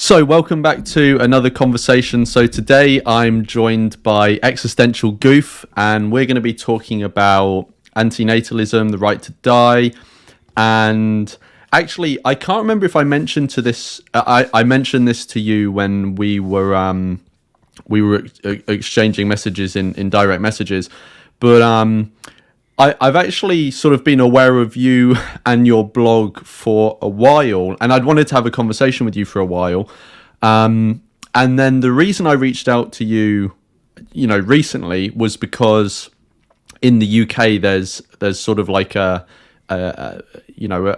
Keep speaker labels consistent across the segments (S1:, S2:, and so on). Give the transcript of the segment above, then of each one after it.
S1: So, welcome back to another conversation. So, today I'm joined by Existential Goof, and we're going to be talking about antinatalism, the right to die. And actually, I can't remember if I mentioned to this. I mentioned this to you when we were exchanging messages in direct messages, but I've actually sort of been aware of you and your blog for a while, and I'd wanted to have a conversation with you for a while. And then the reason I reached out to you, recently was because in the UK there's sort of like a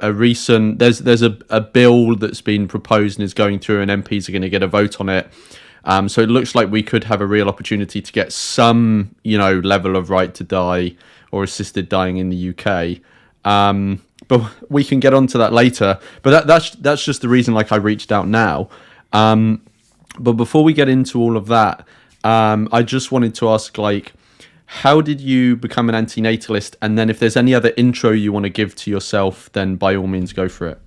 S1: recent there's a bill that's been proposed and is going through, and MPs are going to get a vote on it. So it looks like we could have a real opportunity to get some, level of right to die or assisted dying in the UK. But we can get onto that later. But that's just the reason, I reached out now. But before we get into all of that, I just wanted to ask, how did you become an antinatalist? And then if there's any other intro you want to give to yourself, then by all means go for it.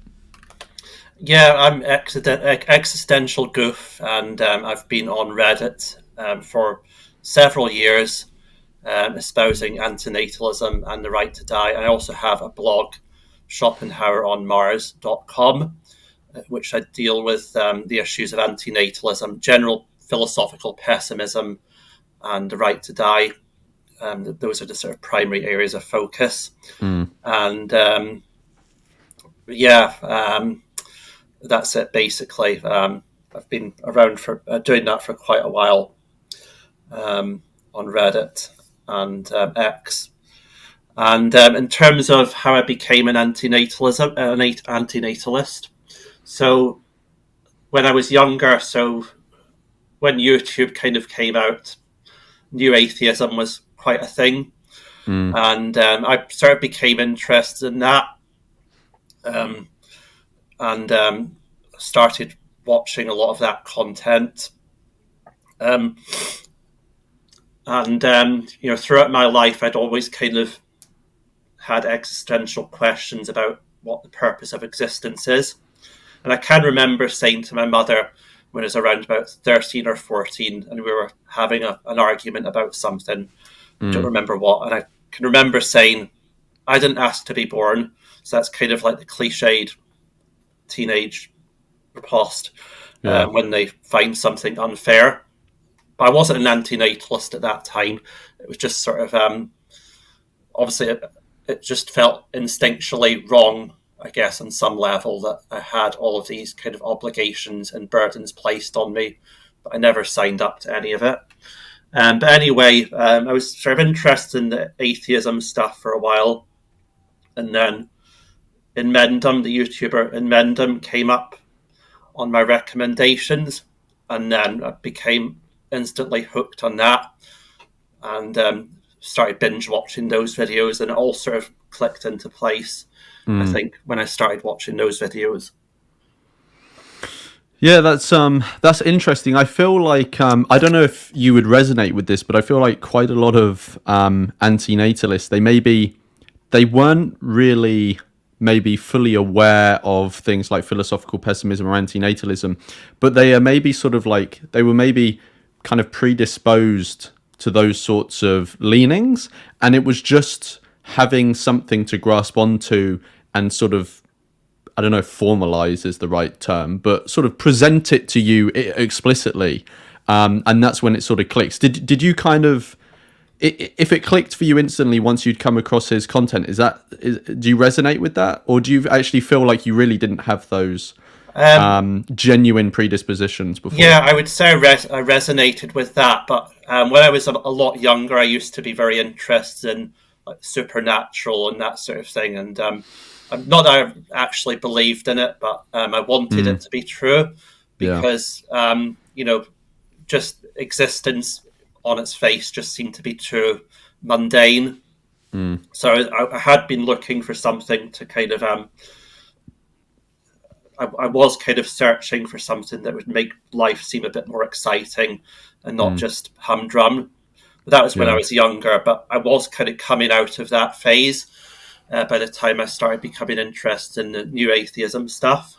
S2: Yeah, I'm Existential Goof, and I've been on Reddit for several years, espousing antinatalism and the right to die. I also have a blog, schopenhaueronmars.com, which I deal with the issues of antinatalism, general philosophical pessimism, and the right to die. Those are the sort of primary areas of focus. And that's it, basically. I've been around for doing that for quite a while on Reddit and X. And in terms of how I became an antinatalist, so when I was younger, so when YouTube kind of came out, new atheism was quite a thing. And I sort of became interested in that. And started watching a lot of that content. Throughout my life, I'd always kind of had existential questions about what the purpose of existence is. And I can remember saying to my mother when I was around about 13 or 14, and we were having an argument about something, I don't remember what, and I can remember saying, I didn't ask to be born. So that's kind of like the cliched teenage riposte when they find something unfair. But I wasn't an antinatalist at that time. It was just sort of, obviously, it just felt instinctually wrong, I guess, on some level, that I had all of these kind of obligations and burdens placed on me, but I never signed up to any of it. But anyway, I was sort of interested in the atheism stuff for a while, and then in Mendham, the YouTuber in Mendham came up on my recommendations, and then I became instantly hooked on that, and started binge watching those videos, and it all sort of clicked into place, I think, when I started watching those videos.
S1: Yeah, that's interesting. I feel like I don't know if you would resonate with this, but I feel like quite a lot of antinatalists, they weren't really maybe fully aware of things like philosophical pessimism or antinatalism, but they are maybe they were maybe kind of predisposed to those sorts of leanings, and it was just having something to grasp onto and sort of, I don't know if formalize is the right term, but sort of present it to you explicitly, and that's when it sort of clicks. Did you kind of, if it clicked for you instantly once you'd come across his content, do you resonate with that, or do you actually feel like you really didn't have those genuine predispositions before?
S2: Yeah, I would say I resonated with that, but when I was a lot younger, I used to be very interested in supernatural and that sort of thing, and not that I actually believed in it, but I wanted it to be true, because just existence on its face just seemed to be too mundane. So I had been looking for something to kind of I was kind of searching for something that would make life seem a bit more exciting and not just humdrum. But that was when I was younger, but I was kind of coming out of that phase by the time I started becoming interested in the new atheism stuff.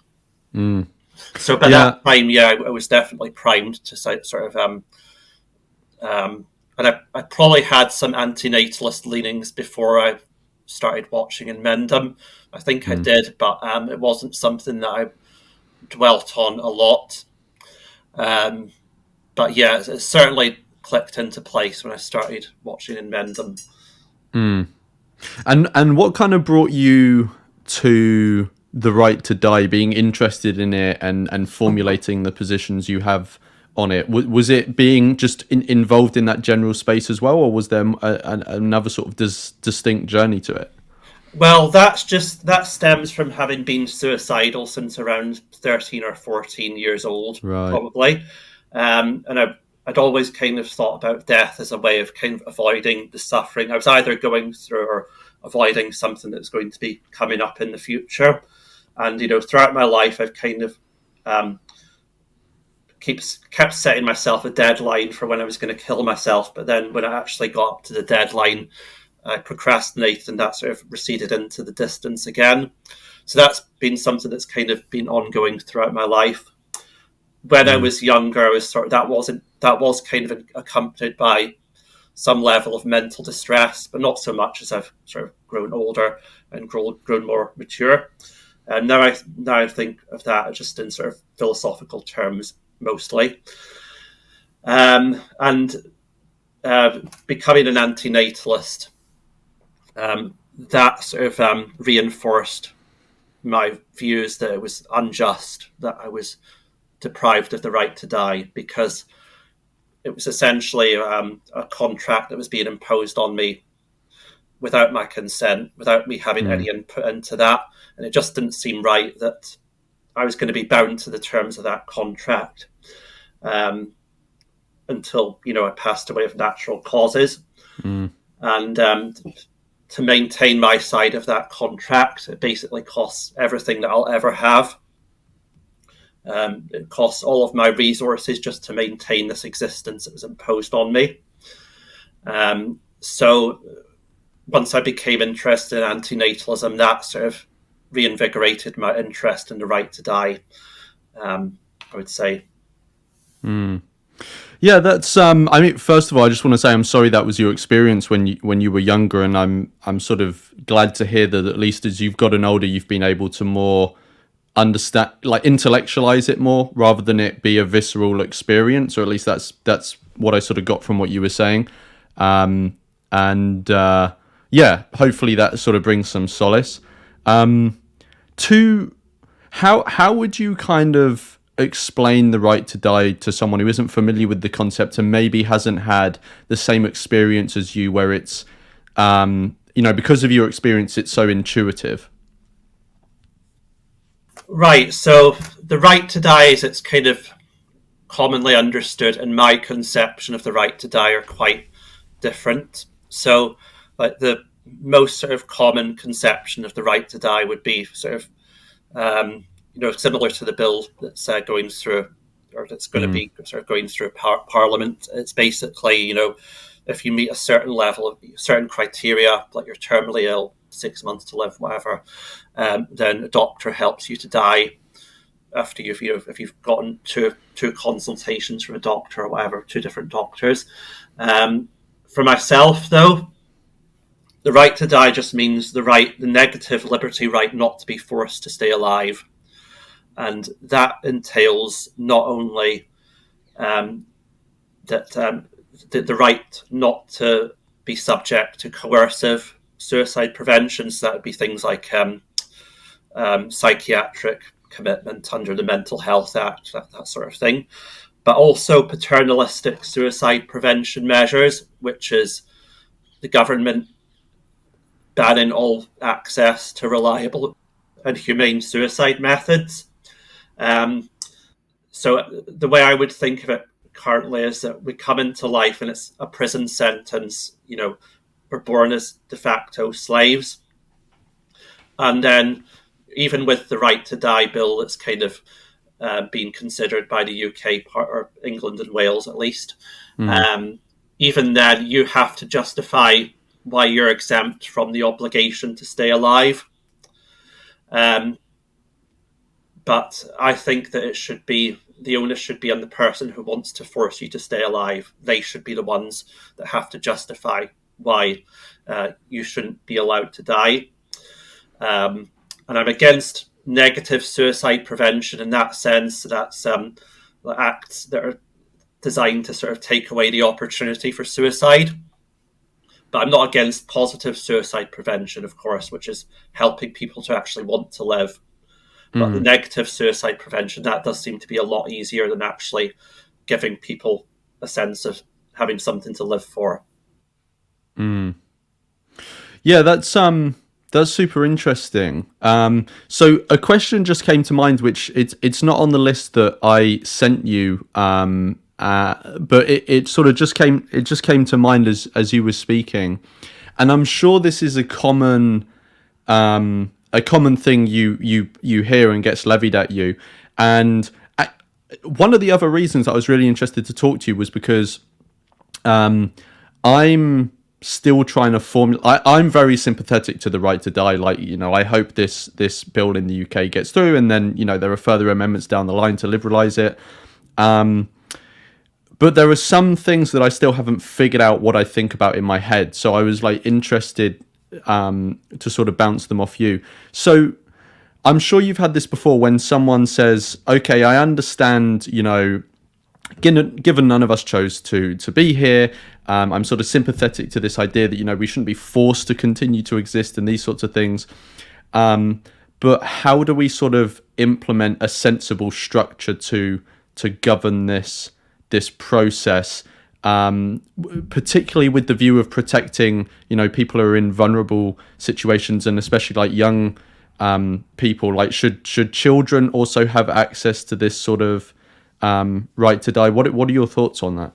S2: So by
S1: Yeah.
S2: that time, yeah, I was definitely primed to sort of, and I probably had some antinatalist leanings before I started watching in Mendham. I think I did, but it wasn't something that I dwelt on a lot. But yeah, it certainly clicked into place when I started watching in Mendham.
S1: And what kind of brought you to the right to die, being interested in it and formulating the positions you have on it? Was it being just involved in that general space as well, or was there another sort of distinct journey to it?
S2: Well, that stems from having been suicidal since around 13 or 14 years old,
S1: Right.
S2: probably. And I'd always kind of thought about death as a way of kind of avoiding the suffering. I was either going through or avoiding something that's going to be coming up in the future. And, throughout my life, I've kind of kept setting myself a deadline for when I was going to kill myself. But then when I actually got up to the deadline, I procrastinated, and that sort of receded into the distance again. So that's been something that's kind of been ongoing throughout my life. When I was younger, I was that was kind of accompanied by some level of mental distress, but not so much as I've sort of grown older and grown more mature. And now I think of that just in sort of philosophical terms mostly. And becoming an antinatalist, that sort of reinforced my views that it was unjust that I was deprived of the right to die, because it was essentially a contract that was being imposed on me without my consent, without me having any input into that. And it just didn't seem right that I was going to be bound to the terms of that contract until, I passed away of natural causes. And to maintain my side of that contract, it basically costs everything that I'll ever have. It costs all of my resources just to maintain this existence that was imposed on me. So once I became interested in antinatalism, that sort of reinvigorated my interest in the right to die, I would say.
S1: Yeah, that's. I mean, first of all, I just want to say I'm sorry that was your experience when you were younger, and I'm sort of glad to hear that at least as you've gotten older, you've been able to more understand, like intellectualize it more, rather than it be a visceral experience, or at least that's what I sort of got from what you were saying. Yeah, hopefully that sort of brings some solace. To how would you kind of explain the right to die to someone who isn't familiar with the concept and maybe hasn't had the same experience as you, where it's because of your experience it's so intuitive?
S2: Right, so the right to die, as it's kind of commonly understood, and my conception of the right to die are quite different. So like the most sort of common conception of the right to die would be sort of similar to the bill that's going through, or that's going to be sort of going through Parliament. It's basically, if you meet a certain level of certain criteria, like you're terminally ill, 6 months to live, whatever, then a doctor helps you to die after if you've gotten two consultations from a doctor or whatever, two different doctors. For myself, though, the right to die just means the negative liberty right not to be forced to stay alive. And that entails not only the right not to be subject to coercive suicide prevention, so that would be things like psychiatric commitment under the Mental Health Act, that sort of thing, but also paternalistic suicide prevention measures, which is the government banning all access to reliable and humane suicide methods. So the way I would think of it currently is that we come into life and it's a prison sentence. We're born as de facto slaves. And then even with the right to die bill that's kind of being considered by the UK or England and Wales at least, even then you have to justify why you're exempt from the obligation to stay alive. But I think that it should be the onus should be on the person who wants to force you to stay alive. They should be the ones that have to justify why you shouldn't be allowed to die. And I'm against negative suicide prevention in that sense. That's acts that are designed to sort of take away the opportunity for suicide. But I'm not against positive suicide prevention, of course, which is helping people to actually want to live. But the negative suicide prevention, that does seem to be a lot easier than actually giving people a sense of having something to live for.
S1: Yeah, that's super interesting. So a question just came to mind, which it's not on the list that I sent you, but it sort of just came to mind as you were speaking, and I'm sure this is a common thing you hear and gets levied at you. And one of the other reasons I was really interested to talk to you was because I'm still trying to formulate. I'm very sympathetic to the right to die. Like, I hope this bill in the UK gets through, and then there are further amendments down the line to liberalise it. But there are some things that I still haven't figured out what I think about in my head. So I was like interested to sort of bounce them off you. So I'm sure you've had this before when someone says, "Okay, I understand, given none of us chose to be here, I'm sort of sympathetic to this idea that we shouldn't be forced to continue to exist and these sorts of things. But how do we sort of implement a sensible structure to govern this process, particularly with the view of protecting people who are in vulnerable situations, and especially like young people? Like, should children also have access to this sort of right to die? What are your thoughts on that?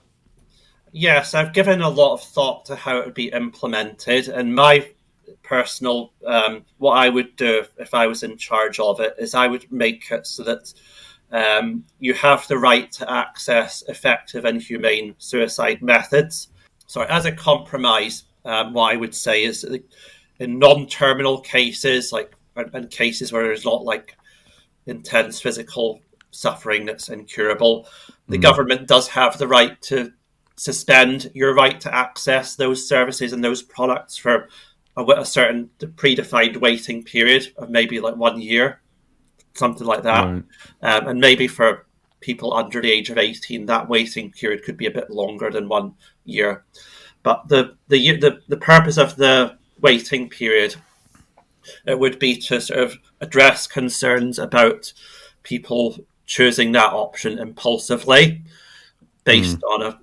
S2: Yes, I've given a lot of thought to how it would be implemented, and my personal what I would do if I was in charge of it is I would make it so that you have the right to access effective and humane suicide methods. So, as a compromise, what I would say is that in non-terminal cases, like in cases where there's not like intense physical suffering that's incurable, the government does have the right to suspend your right to access those services and those products for a certain predefined waiting period of maybe like 1 year, something like that.
S1: Right.
S2: And maybe for people under the age of 18, that waiting period could be a bit longer than 1 year. But the purpose of the waiting period, it would be to sort of address concerns about people choosing that option impulsively based on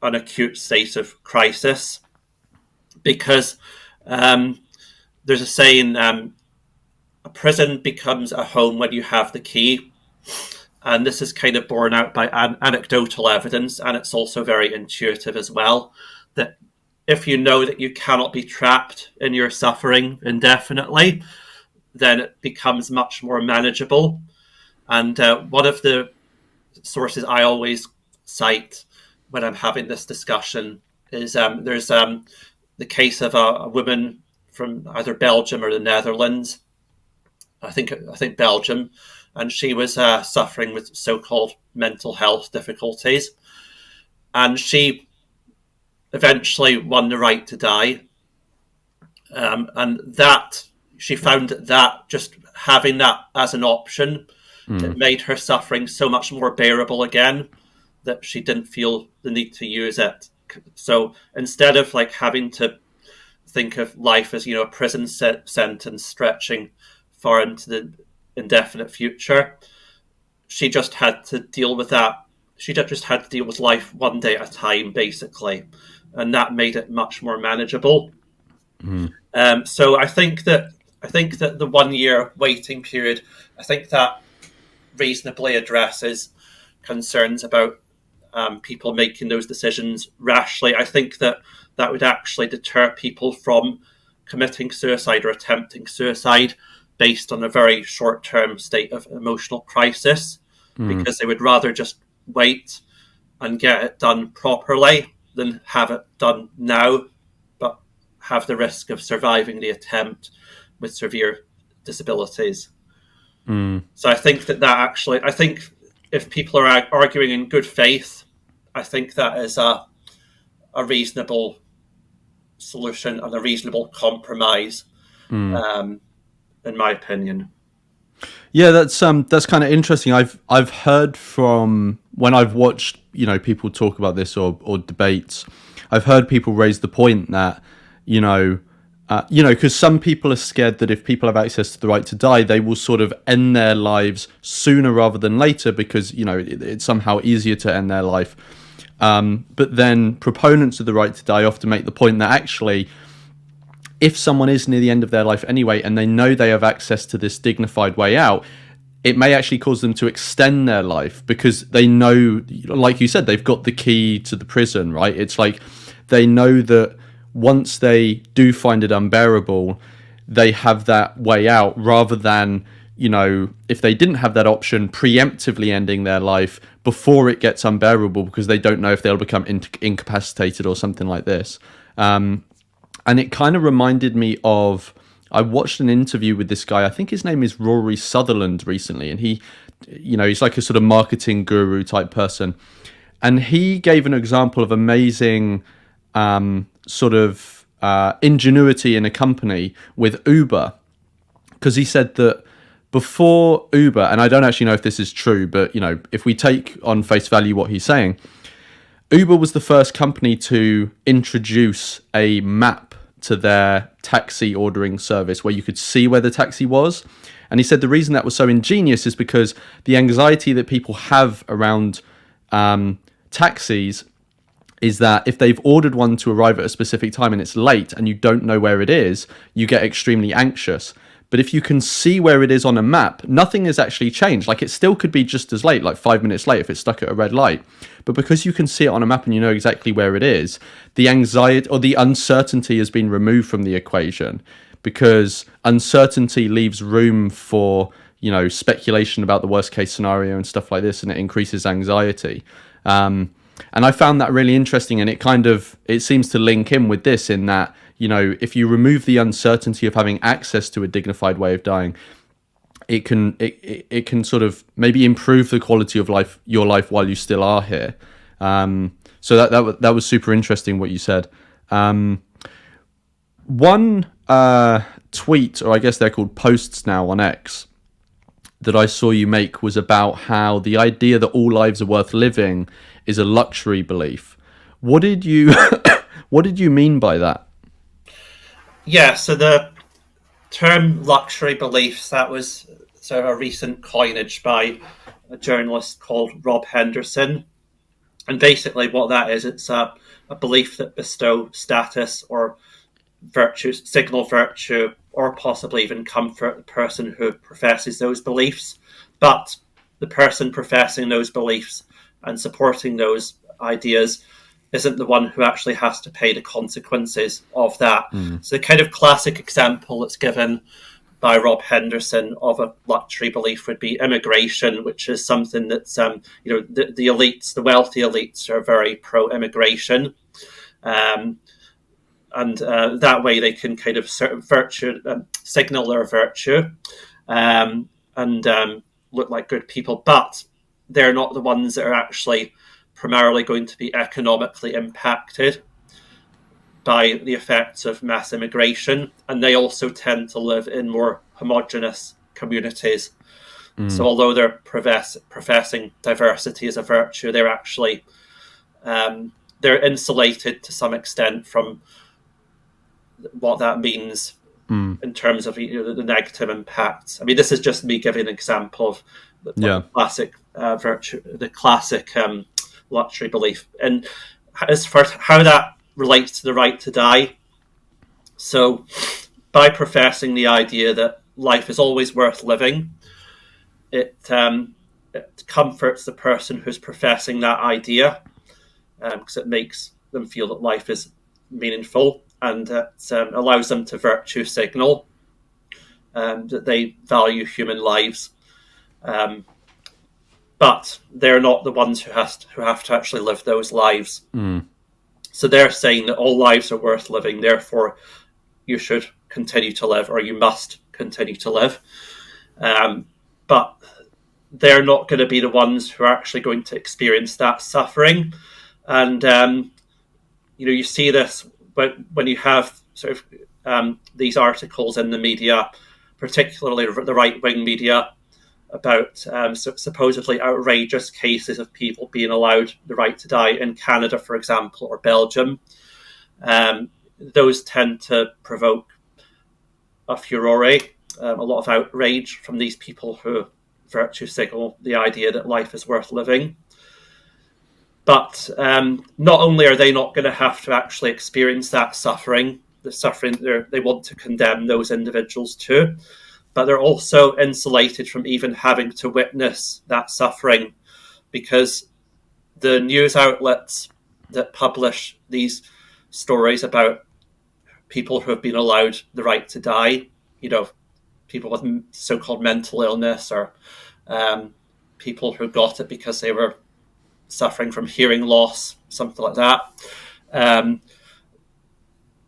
S2: an acute state of crisis. Because there's a saying, a prison becomes a home when you have the key. And this is kind of borne out by anecdotal evidence, and it's also very intuitive as well, that if you know that you cannot be trapped in your suffering indefinitely, then it becomes much more manageable. And one of the sources I always cite when I'm having this discussion is there's the case of a woman from either Belgium or the Netherlands. I think Belgium, and she was suffering with so-called mental health difficulties, and she eventually won the right to die, and that she found that just having that as an option, it made her suffering so much more bearable again that she didn't feel the need to use it. So instead of like having to think of life as a prison sentence stretching far into the indefinite future, she just had to deal with that. She just had to deal with life one day at a time, basically, and that made it much more manageable. So I think that the 1 year waiting period, I think that reasonably addresses concerns about people making those decisions rashly. I think that would actually deter people from committing suicide or attempting suicide based on a very short-term state of emotional crisis, because they would rather just wait and get it done properly than have it done now, but have the risk of surviving the attempt with severe disabilities. So I think that actually, I think if people are arguing in good faith, I think that is a reasonable solution and a reasonable compromise, in my opinion.
S1: Yeah, that's kind of interesting. I've heard from when I've watched people talk about this or debates. I've heard people raise the point that because some people are scared that if people have access to the right to die, they will sort of end their lives sooner rather than later because it's somehow easier to end their life. But then proponents of the right to die often make the point that actually, if someone is near the end of their life anyway and they know they have access to this dignified way out, it may actually cause them to extend their life because they know, like you said, they've got the key to the prison, right? It's like they know that once they do find it unbearable, they have that way out rather than, if they didn't have that option, preemptively ending their life before it gets unbearable because they don't know if they'll become incapacitated or something like this. And it kind of reminded me of, I watched an interview with this guy, I think his name is Rory Sutherland recently, and he's like a sort of marketing guru type person. And he gave an example of amazing ingenuity in a company with Uber. Because he said that before Uber, and I don't actually know if this is true, but if we take on face value what he's saying, Uber was the first company to introduce a map to their taxi ordering service where you could see where the taxi was. And he said the reason that was so ingenious is because the anxiety that people have around taxis is that if they've ordered one to arrive at a specific time and it's late and you don't know where it is, you get extremely anxious. But if you can see where it is on a map, nothing has actually changed. Like, it still could be just as late, like 5 minutes late if it's stuck at a red light. But because you can see it on a map and you know exactly where it is, the anxiety or the uncertainty has been removed from the equation, because uncertainty leaves room for, speculation about the worst case scenario and stuff like this, and it increases anxiety. And I found that really interesting, and it seems to link in with this in that, if you remove the uncertainty of having access to a dignified way of dying, it can sort of maybe improve the quality of your life while you still are here. So that was super interesting what you said. One tweet, or I guess they're called posts now on X, that I saw you make was about how the idea that all lives are worth living is a luxury belief. What did you what did you mean by that?
S2: Yeah, so the term luxury beliefs, that was sort of a recent coinage by a journalist called Rob Henderson. And basically what that is, it's a belief that bestow status or virtue, signal virtue, or possibly even comfort the person who professes those beliefs. But the person professing those beliefs and supporting those ideas isn't the one who actually has to pay the consequences of that. So the kind of classic example that's given by Rob Henderson of a luxury belief would be immigration, which is something that's, the elites, the wealthy elites are very pro-immigration. And that way they can kind of signal their virtue and look like good people. But they're not the ones that are actually primarily going to be economically impacted by the effects of mass immigration, and they also tend to live in more homogenous communities. So although they're professing diversity as a virtue, they're actually they're insulated to some extent from what that means in terms of the negative impacts. I mean, this is just me giving an example of the classic virtue, the classic luxury belief. And as for how that relates to the right to die, so by professing the idea that life is always worth living, it comforts the person who's professing that idea, because it makes them feel that life is meaningful, and it allows them to virtue signal that they value human lives. But they're not the ones who have to actually live those lives. So they're saying that all lives are worth living, therefore you should continue to live, or you must continue to live. but they're not going to be the ones who are actually going to experience that suffering. And you see this when you have sort of these articles in the media, particularly the right-wing media, about supposedly outrageous cases of people being allowed the right to die in Canada, for example, or Belgium. Those tend to provoke a furore, a lot of outrage from these people who virtue signal the idea that life is worth living. But not only are they not going to have to actually experience that suffering, the suffering they want to condemn those individuals to, but they're also insulated from even having to witness that suffering, because the news outlets that publish these stories about people who have been allowed the right to die, people with so-called mental illness, or people who got it because they were suffering from hearing loss, something like that.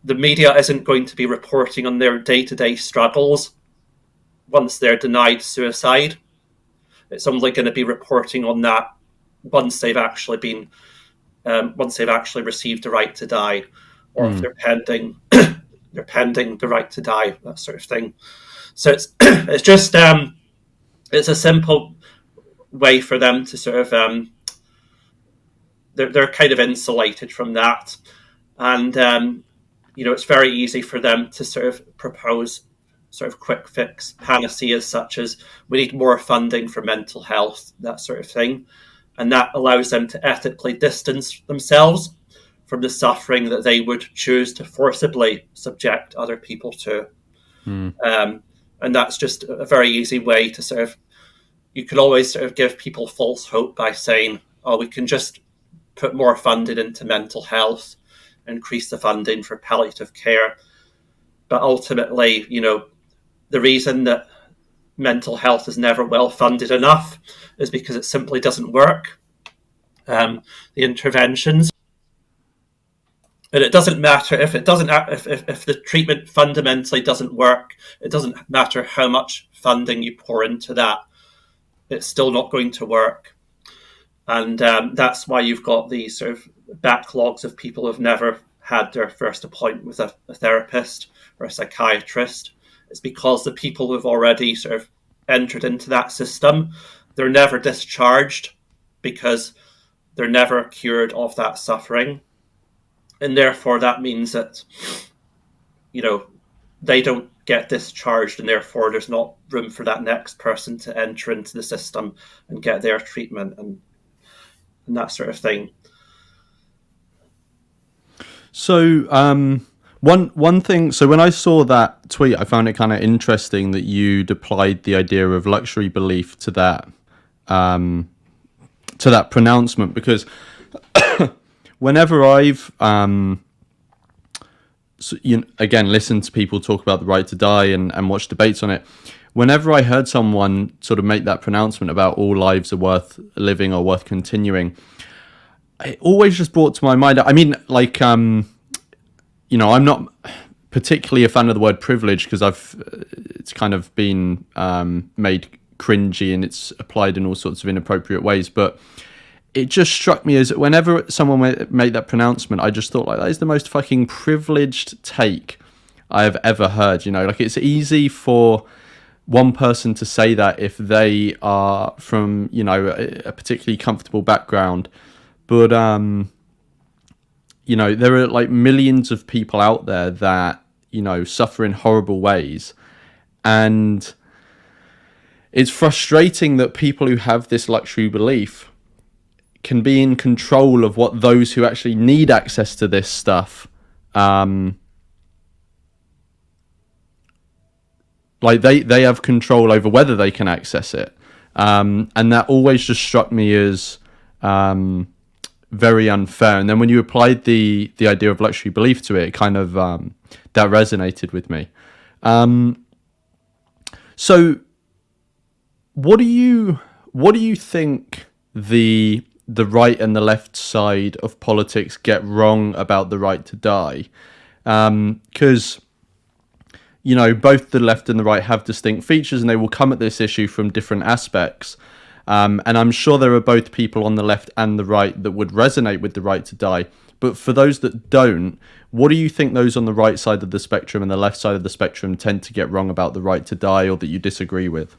S2: The media isn't going to be reporting on their day-to-day struggles once they're denied suicide. It's only going to be reporting on that once they've actually received the right to die, or if they're pending the right to die, that sort of thing. So it's just it's a simple way for them to sort of they're kind of insulated from that, and it's very easy for them to sort of propose sort of quick fix panaceas such as we need more funding for mental health, that sort of thing, and that allows them to ethically distance themselves from the suffering that they would choose to forcibly subject other people to. And that's just a very easy way to sort of, you could always sort of give people false hope by saying, oh, we can just put more funding into mental health, increase the funding for palliative care. But ultimately, the reason that mental health is never well funded enough is because it simply doesn't work. The interventions, and it doesn't matter if the treatment fundamentally doesn't work. It doesn't matter how much funding you pour into that; it's still not going to work. And that's why you've got these sort of backlogs of people who've never had their first appointment with a therapist or a psychiatrist. It's because the people who've already sort of entered into that system, they're never discharged because they're never cured of that suffering. And therefore that means that, they don't get discharged, and therefore there's not room for that next person to enter into the system and get their treatment and that sort of thing. So
S1: one thing, so when I saw that tweet, I found it kind of interesting that you'd applied the idea of luxury belief to that pronouncement, because whenever I've again listened to people talk about the right to die and watch debates on it, whenever I heard someone sort of make that pronouncement about all lives are worth living or worth continuing, it always just brought to my mind, I mean, like, I'm not particularly a fan of the word privilege, because it's kind of been made cringy and it's applied in all sorts of inappropriate ways, but it just struck me as whenever someone made that pronouncement, I just thought, like, that is the most fucking privileged take I have ever heard. Like, it's easy for one person to say that if they are from, a particularly comfortable background, but there are like millions of people out there that, suffer in horrible ways, and it's frustrating that people who have this luxury belief can be in control of what those who actually need access to this stuff, like they have control over whether they can access it. And that always just struck me as very unfair. And then when you applied the idea of luxury belief to it, it kind of that resonated with me. So what do you think the right and the left side of politics get wrong about the right to die? Because both the left and the right have distinct features, and they will come at this issue from different aspects. And I'm sure there are both people on the left and the right that would resonate with the right to die. But for those that don't, what do you think those on the right side of the spectrum and the left side of the spectrum tend to get wrong about the right to die, or that you disagree with?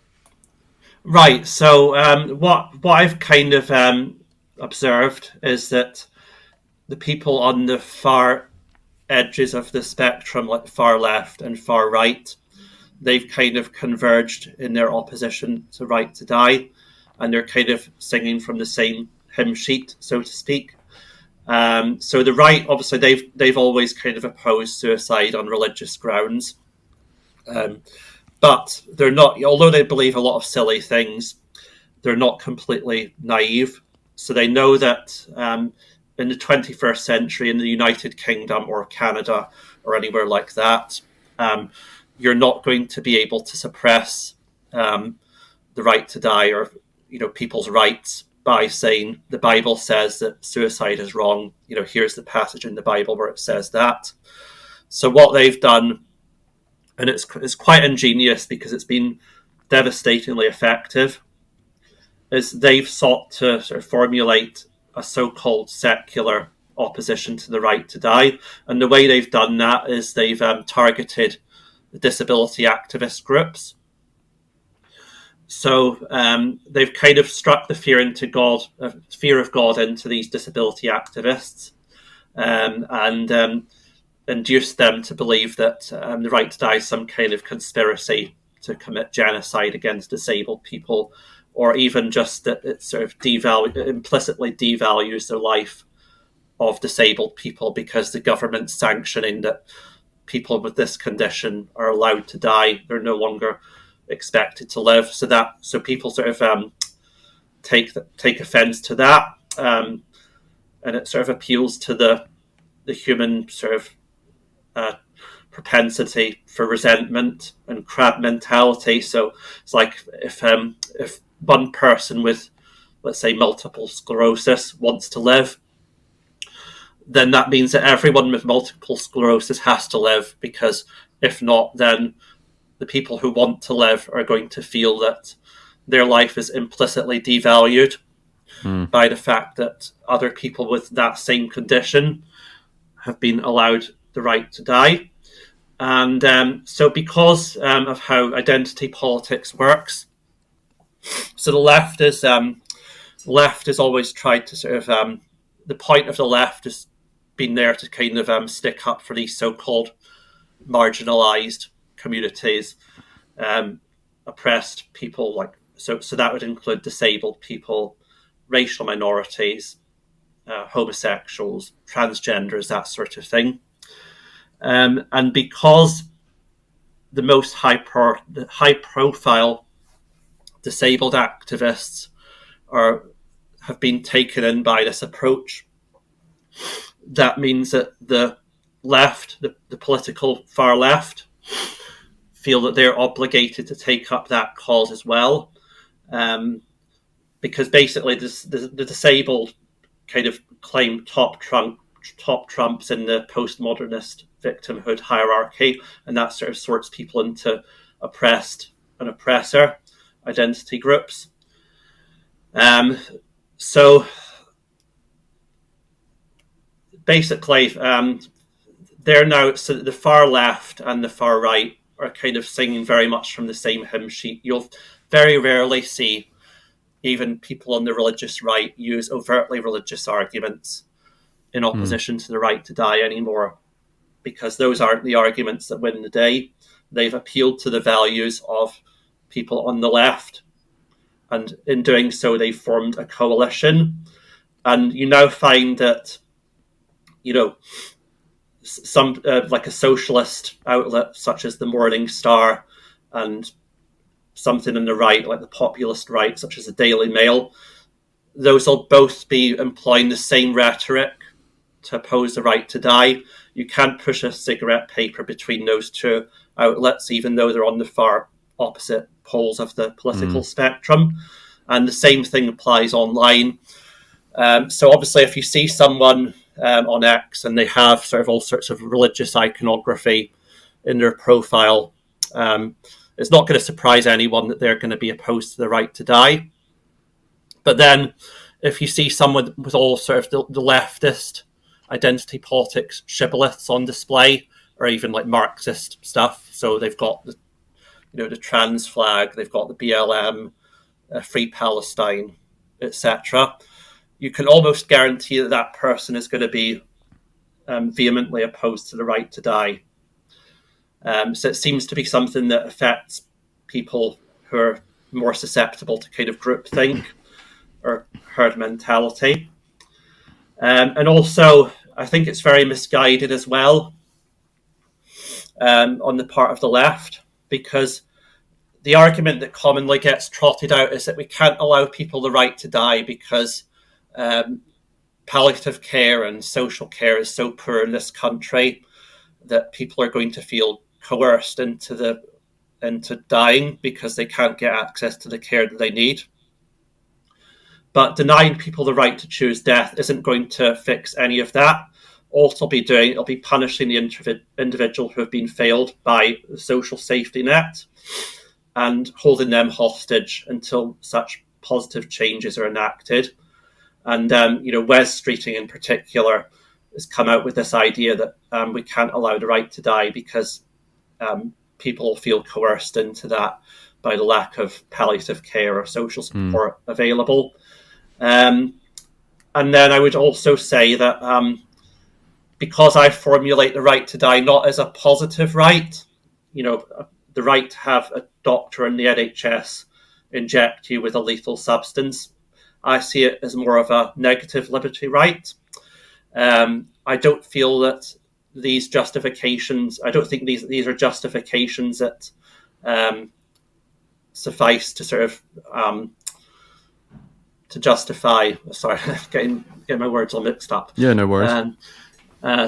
S2: Right. So what I've kind of observed is that the people on the far edges of the spectrum, like far left and far right, they've kind of converged in their opposition to right to die, and they're kind of singing from the same hymn sheet, so to speak. So the right, obviously, they've always kind of opposed suicide on religious grounds, but they're not. Although they believe a lot of silly things, they're not completely naive. So they know that in the 21st century, in the United Kingdom or Canada or anywhere like that, you're not going to be able to suppress the right to die, or people's rights, by saying the Bible says that suicide is wrong. Here's the passage in the Bible where it says that. So what they've done, and it's quite ingenious because it's been devastatingly effective, is they've sought to sort of formulate a so-called secular opposition to the right to die. And the way they've done that is they've targeted the disability activist groups. So they've kind of struck the fear of God into these disability activists, and induced them to believe that the right to die is some kind of conspiracy to commit genocide against disabled people, or even just that it sort of implicitly devalues the life of disabled people because the government's sanctioning that people with this condition are allowed to die. They're no longer expected to live. So people sort of take offence to that, and it sort of appeals to the human sort of propensity for resentment and crab mentality. So it's like if one person with, let's say, multiple sclerosis wants to live, then that means that everyone with multiple sclerosis has to live, because if not, then the people who want to live are going to feel that their life is implicitly devalued by the fact that other people with that same condition have been allowed the right to die. And so because of how identity politics works, so the left has always tried to sort of, the point of the left has been there to kind of stick up for these so-called marginalized communities, oppressed people, so that would include disabled people, racial minorities, homosexuals, transgenders, that sort of thing. And because the most high-profile disabled activists have been taken in by this approach, that means that the left, the political far left, feel that they're obligated to take up that cause as well, because basically the disabled kind of claim top trumps in the postmodernist victimhood hierarchy, and that sort of sorts people into oppressed and oppressor identity groups. So basically, they're now, so the far left and the far right are kind of singing very much from the same hymn sheet. You'll very rarely see even people on the religious right use overtly religious arguments in opposition to the right to die anymore, because those aren't the arguments that win the day. They've appealed to the values of people on the left, and in doing so, they've formed a coalition. And you now find that, some like a socialist outlet such as the Morning Star, and something on the right like the populist right such as the Daily Mail, those will both be employing the same rhetoric to oppose the right to die. You can't push a cigarette paper between those two outlets, even though they're on the far opposite poles of the political spectrum. And the same thing applies online. So obviously, if you see someone on X and they have sort of all sorts of religious iconography in their profile, it's not going to surprise anyone that they're going to be opposed to the right to die. But then if you see someone with all sort of the leftist identity politics shibboleths on display, or even like Marxist stuff, so they've got the trans flag, they've got the BLM, Free Palestine, etc., you can almost guarantee that that person is going to be vehemently opposed to the right to die. So it seems to be something that affects people who are more susceptible to kind of groupthink or herd mentality. And also, I think it's very misguided as well on the part of the left, because the argument that commonly gets trotted out is that we can't allow people the right to die because palliative care and social care is so poor in this country that people are going to feel coerced into dying because they can't get access to the care that they need. But denying people the right to choose death isn't going to fix any of that. All it'll be doing, it'll be punishing the individual who have been failed by the social safety net and holding them hostage until such positive changes are enacted. And, Wes Streeting in particular has come out with this idea that we can't allow the right to die because people feel coerced into that by the lack of palliative care or social support available. And then I would also say that because I formulate the right to die not as a positive right, the right to have a doctor in the NHS inject you with a lethal substance, I see it as more of a negative liberty right. I don't feel that these justifications, I don't think these are justifications that suffice to sort of to justify. Sorry, getting my words all mixed up.
S1: Yeah, no worries.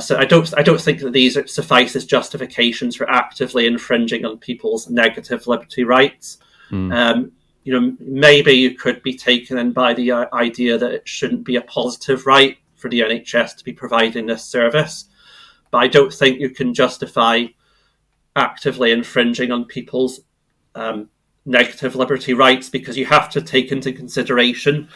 S2: So I don't think that these suffice as justifications for actively infringing on people's negative liberty rights. Maybe you could be taken in by the idea that it shouldn't be a positive right for the NHS to be providing this service, but I don't think you can justify actively infringing on people's negative liberty rights, because you have to take into consideration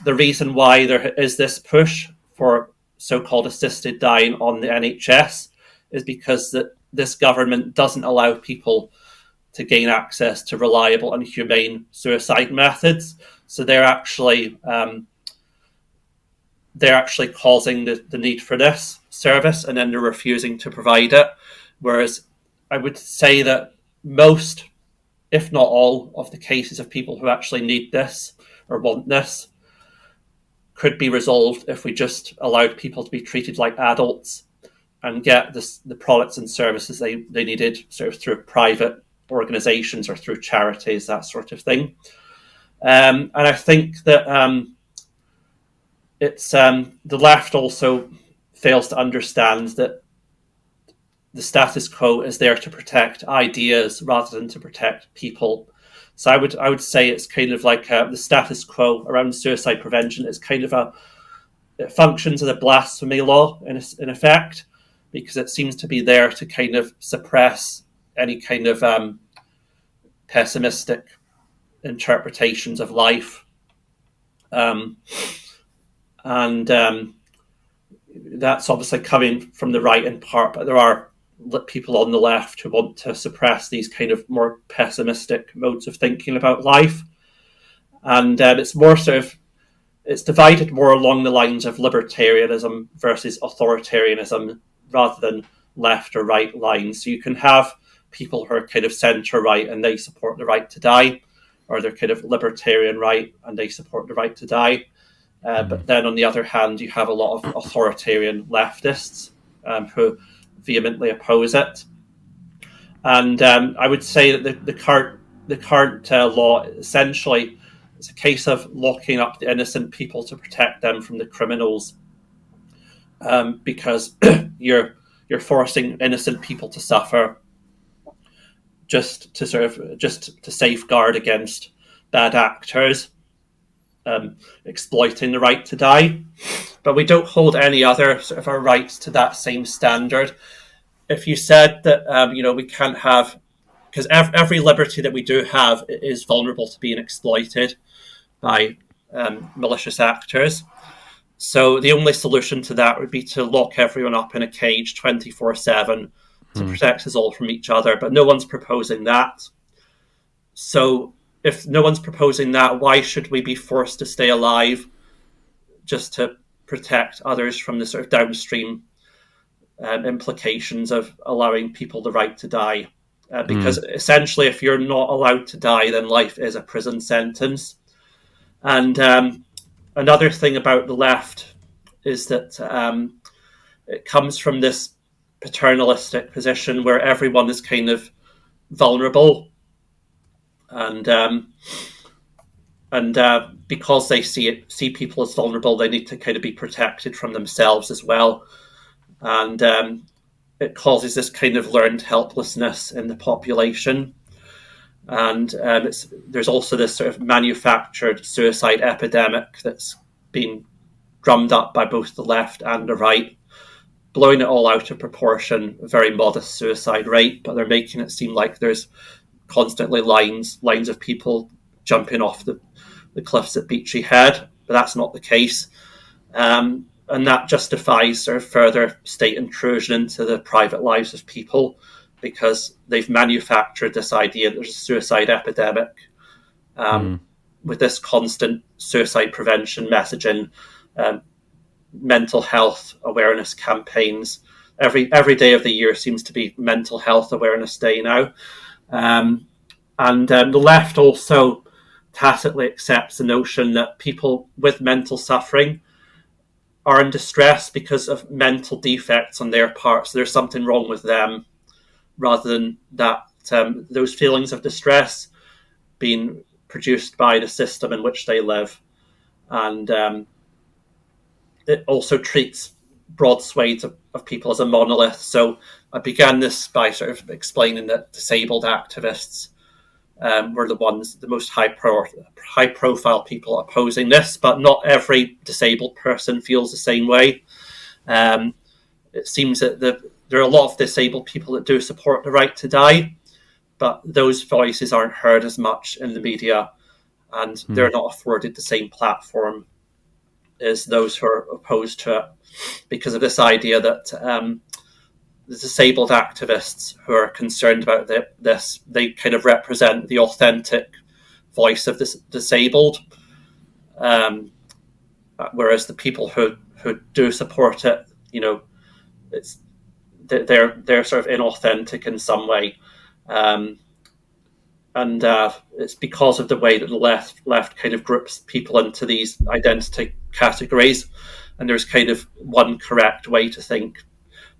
S2: the reason why there is this push for so-called assisted dying on the NHS is because that this government doesn't allow people to gain access to reliable and humane suicide methods. So they're actually causing the need for this service, and then they're refusing to provide it. Whereas I would say that most, if not all, of the cases of people who actually need this or want this could be resolved if we just allowed people to be treated like adults and get the products and services they needed sort of through private organizations or through charities, that sort of thing. And I think that it's the left also fails to understand that the status quo is there to protect ideas rather than to protect people. So I would say it's kind of like the status quo around suicide prevention is kind of it functions as a blasphemy law in effect, because it seems to be there to kind of suppress any kind of pessimistic interpretations of life. And that's obviously coming from the right in part, but there are people on the left who want to suppress these kind of more pessimistic modes of thinking about life. And it's divided more along the lines of libertarianism versus authoritarianism rather than left or right lines. So you can have people who are kind of centre right and they support the right to die, or they're kind of libertarian right and they support the right to die. But then on the other hand, you have a lot of authoritarian leftists who vehemently oppose it. And I would say that the current law essentially is a case of locking up the innocent people to protect them from the criminals, because you're forcing innocent people to suffer just to safeguard against bad actors exploiting the right to die. But we don't hold any other sort of our rights to that same standard. if you said that we can't have, because every liberty that we do have is vulnerable to being exploited by malicious actors. So the only solution to that would be to lock everyone up in a cage 24/7 to protect us all from each other. But no one's proposing that. So if no one's proposing that, why should we be forced to stay alive just to protect others from the sort of downstream implications of allowing people the right to die? Because essentially, if you're not allowed to die, then life is a prison sentence. And another thing about the left is that it comes from this paternalistic position where everyone is kind of vulnerable, and because they see people as vulnerable, they need to kind of be protected from themselves as well, and it causes this kind of learned helplessness in the population. And there's also this sort of manufactured suicide epidemic that's been drummed up by both the left and the right, blowing it all out of proportion, a very modest suicide rate, but they're making it seem like there's constantly lines of people jumping off the cliffs at Beachy Head, but that's not the case. And that justifies sort of further state intrusion into the private lives of people, because they've manufactured this idea that there's a suicide epidemic with this constant suicide prevention messaging, mental health awareness campaigns. Every day of the year seems to be Mental Health Awareness Day now. And the left also tacitly accepts the notion that people with mental suffering are in distress because of mental defects on their part. So there's something wrong with them, rather than that those feelings of distress being produced by the system in which they live. And it also treats broad swathes of people as a monolith. So I began this by sort of explaining that disabled activists were the most high profile people opposing this, but not every disabled person feels the same way. It seems that there are a lot of disabled people that do support the right to die, but those voices aren't heard as much in the media, and they're not afforded the same platform as those who are opposed to it, because of this idea that the disabled activists who are concerned about this, they kind of represent the authentic voice of the disabled, whereas the people who do support it, they're sort of inauthentic in some way, and it's because of the way that the left kind of groups people into these identity categories, and there's kind of one correct way to think.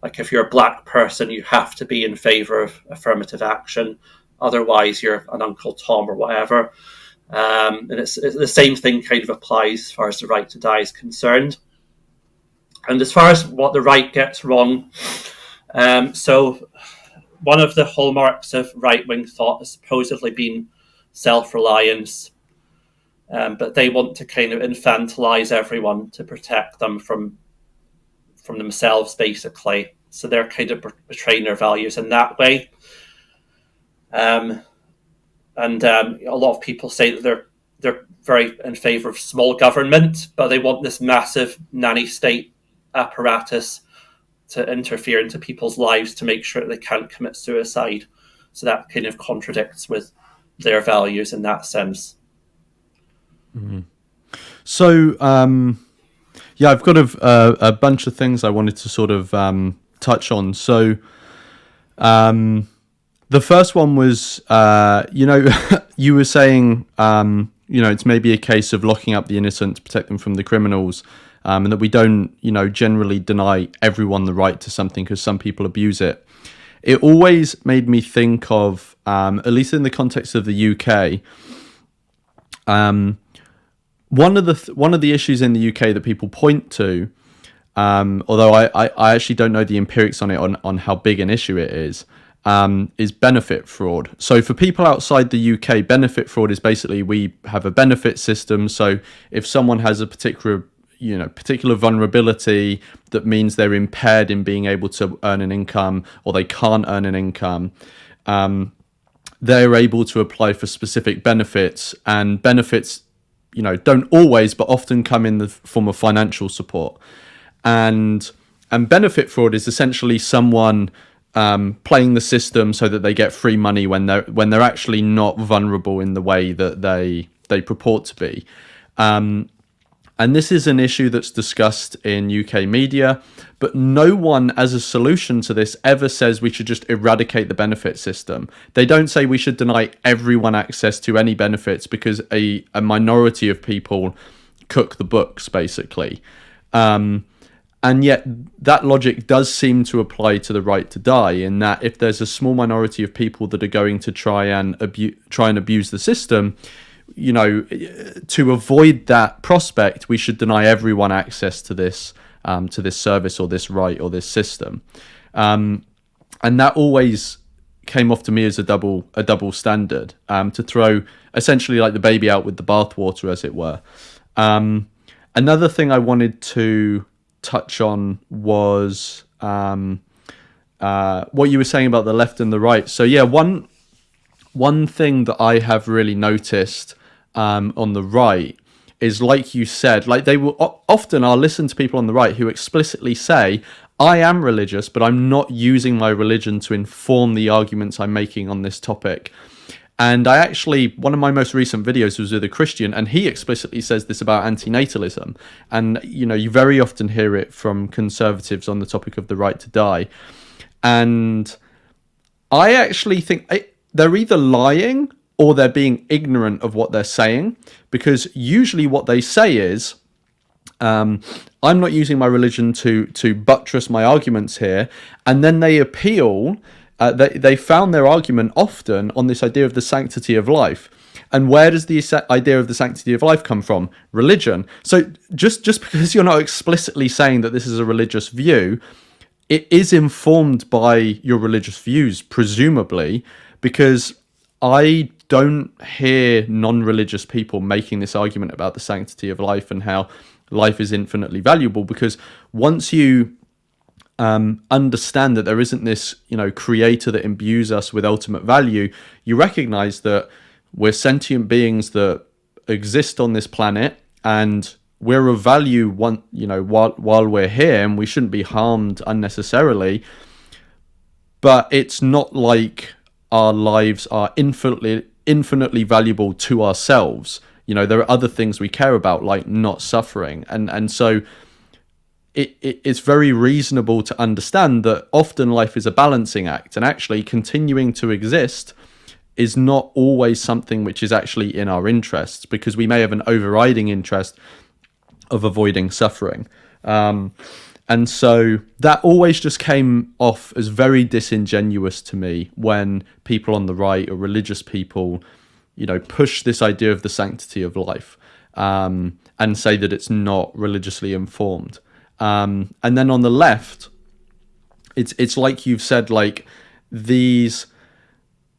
S2: Like, if you're a black person, you have to be in favor of affirmative action, otherwise you're an Uncle Tom or whatever. And it's the same thing kind of applies as far as the right to die is concerned. And as far as what the right gets wrong, so one of the hallmarks of right-wing thought has supposedly been self-reliance, but they want to kind of infantilize everyone to protect them from themselves, basically. So they're kind of betraying their values in that way. And a lot of people say that they're very in favour of small government, but they want this massive nanny state apparatus to interfere into people's lives to make sure that they can't commit suicide. So that kind of contradicts with their values in that sense.
S1: Mm-hmm. So, yeah, I've got a bunch of things I wanted to sort of touch on. So, the first one was, you were saying, it's maybe a case of locking up the innocent to protect them from the criminals, and that we don't, generally deny everyone the right to something because some people abuse it. It always made me think of, at least in the context of the UK, one of the issues in the UK that people point to, although I actually don't know the empirics on it, on how big an issue it is benefit fraud. So for people outside the UK, benefit fraud is basically we have a benefit system. So if someone has a particular particular vulnerability that means they're impaired in being able to earn an income, or they can't earn an income, they're able to apply for specific benefits, and benefits, don't always, but often come in the form of financial support. And benefit fraud is essentially someone playing the system so that they get free money when they're actually not vulnerable in the way that they purport to be. And this is an issue that's discussed in UK media, but no one, as a solution to this, ever says we should just eradicate the benefit system. They don't say we should deny everyone access to any benefits because a minority of people cook the books, basically. And yet that logic does seem to apply to the right to die, in that if there's a small minority of people that are going to try and abuse the system, to avoid that prospect, we should deny everyone access to this service or this right or this system. And that always came off to me as a double standard, to throw essentially like the baby out with the bathwater, as it were. Another thing I wanted to touch on was what you were saying about the left and the right. So yeah, one thing that I have really noticed on the right is, like you said, like they will often, I'll listen to people on the right who explicitly say, I am religious, but I'm not using my religion to inform the arguments I'm making on this topic. And one of my most recent videos was with a Christian, and he explicitly says this about antinatalism. And, you very often hear it from conservatives on the topic of the right to die. And I actually think they're either lying or they're being ignorant of what they're saying, because usually what they say is, I'm not using my religion to buttress my arguments here. And then they appeal. They found their argument often on this idea of the sanctity of life. And where does the idea of the sanctity of life come from? Religion. So just because you're not explicitly saying that this is a religious view, it is informed by your religious views, presumably, because I don't hear non-religious people making this argument about the sanctity of life and how life is infinitely valuable, because once you understand that there isn't this, creator that imbues us with ultimate value, you recognize that we're sentient beings that exist on this planet, and we're of value while we're here, and we shouldn't be harmed unnecessarily. But it's not like our lives are infinitely valuable to ourselves. There are other things we care about, like not suffering, and so it's very reasonable to understand that often life is a balancing act, and actually continuing to exist is not always something which is actually in our interests, because we may have an overriding interest of avoiding suffering. And so that always just came off as very disingenuous to me when people on the right, or religious people, push this idea of the sanctity of life, and say that it's not religiously informed. And then on the left, it's like you've said, like these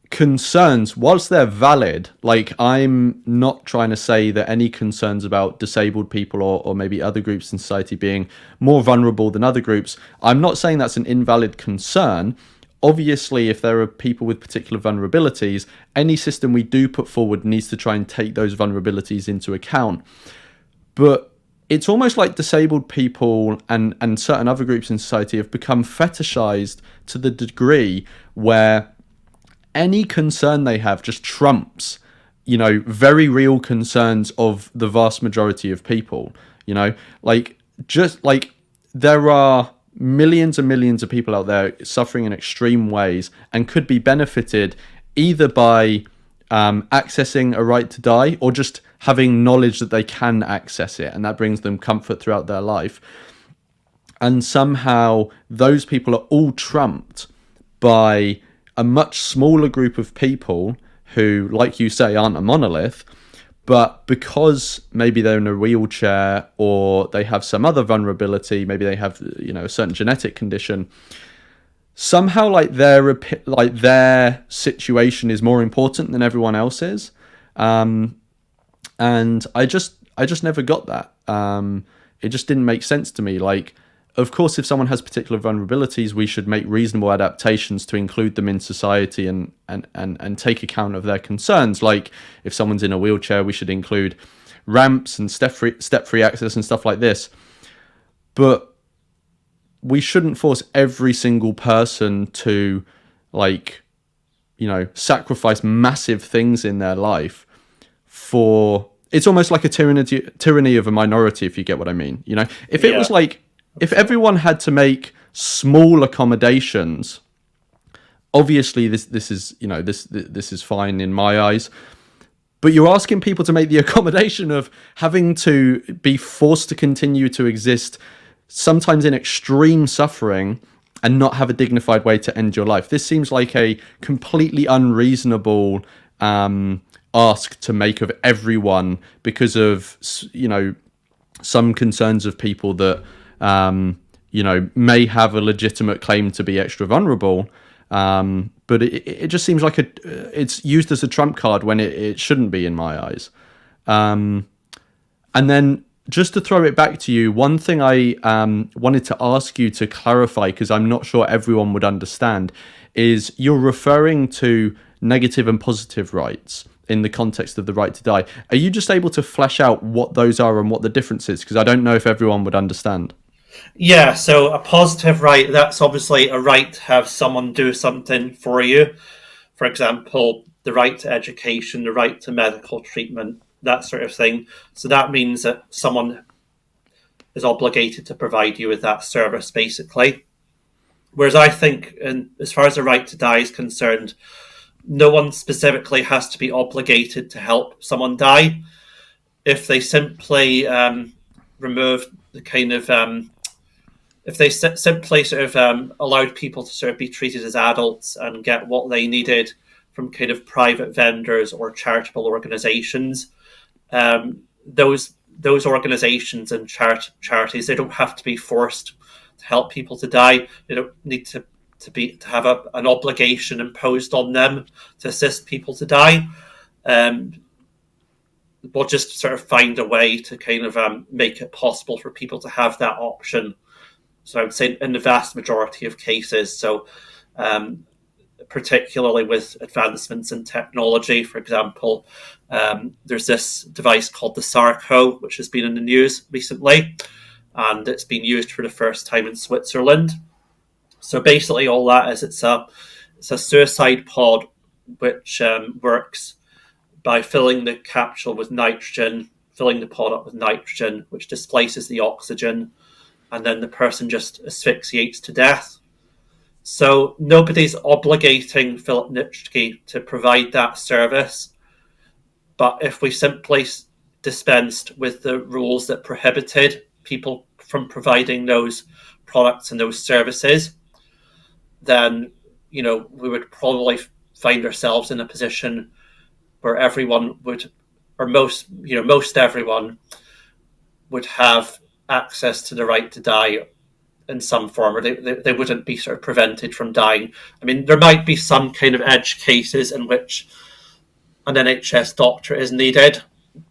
S1: concerns, whilst they're valid, like I'm not trying to say that any concerns about disabled people or maybe other groups in society being more vulnerable than other groups, I'm not saying that's an invalid concern. Obviously, if there are people with particular vulnerabilities, any system we do put forward needs to try and take those vulnerabilities into account. But it's almost like disabled people and certain other groups in society have become fetishized to the degree where any concern they have just trumps, very real concerns of the vast majority of people. Just like there are millions and millions of people out there suffering in extreme ways and could be benefited either by accessing a right to die, or just having knowledge that they can access it, and that brings them comfort throughout their life. And somehow those people are all trumped by a much smaller group of people who, like you say, aren't a monolith, but because maybe they're in a wheelchair or they have some other vulnerability, maybe they have a certain genetic condition, somehow like their situation is more important than everyone else's. And I just never got that. it just didn't make sense to me. Like, of course, if someone has particular vulnerabilities, we should make reasonable adaptations to include them in society and take account of their concerns. Like, if someone's in a wheelchair, we should include ramps and step-free access and stuff like this. But we shouldn't force every single person to, like, sacrifice massive things in their life for... It's almost like a tyranny of a minority, if you get what I mean. If it was like... If everyone had to make small accommodations, obviously this is fine in my eyes. But you're asking people to make the accommodation of having to be forced to continue to exist, sometimes in extreme suffering, and not have a dignified way to end your life. This seems like a completely unreasonable ask to make of everyone because of some concerns of people that may have a legitimate claim to be extra vulnerable, but it just seems like it's used as a trump card when it shouldn't be, in my eyes. And then, just to throw it back to you, one thing I wanted to ask you to clarify, because I'm not sure everyone would understand, is you're referring to negative and positive rights in the context of the right to die. Are you just able to flesh out what those are and what the difference is? Because I don't know if everyone would understand.
S2: Yeah, so a positive right, that's obviously a right to have someone do something for you. For example, the right to education, the right to medical treatment, that sort of thing. So that means that someone is obligated to provide you with that service, basically. Whereas I think, as far as the right to die is concerned, no one specifically has to be obligated to help someone die. If they simply remove the kind of... if they simply sort of allowed people to sort of be treated as adults and get what they needed from kind of private vendors or charitable organizations, those organizations and charities, they don't have to be forced to help people to die. They don't need to have an obligation imposed on them to assist people to die. We'll just sort of find a way to kind of make it possible for people to have that option. So I would say in the vast majority of cases. So particularly with advancements in technology, for example, there's this device called the Sarco, which has been in the news recently, and it's been used for the first time in Switzerland. So basically all that is, it's a suicide pod which works by filling the capsule with nitrogen, filling the pod up with nitrogen, which displaces the oxygen, and then the person just asphyxiates to death. So nobody's obligating Philip Nitschke to provide that service. But if we simply dispensed with the rules that prohibited people from providing those products and those services, then, we would probably find ourselves in a position where everyone would, or most everyone would have access to the right to die in some form, or they wouldn't be sort of prevented from dying. I mean, there might be some kind of edge cases in which an NHS doctor is needed,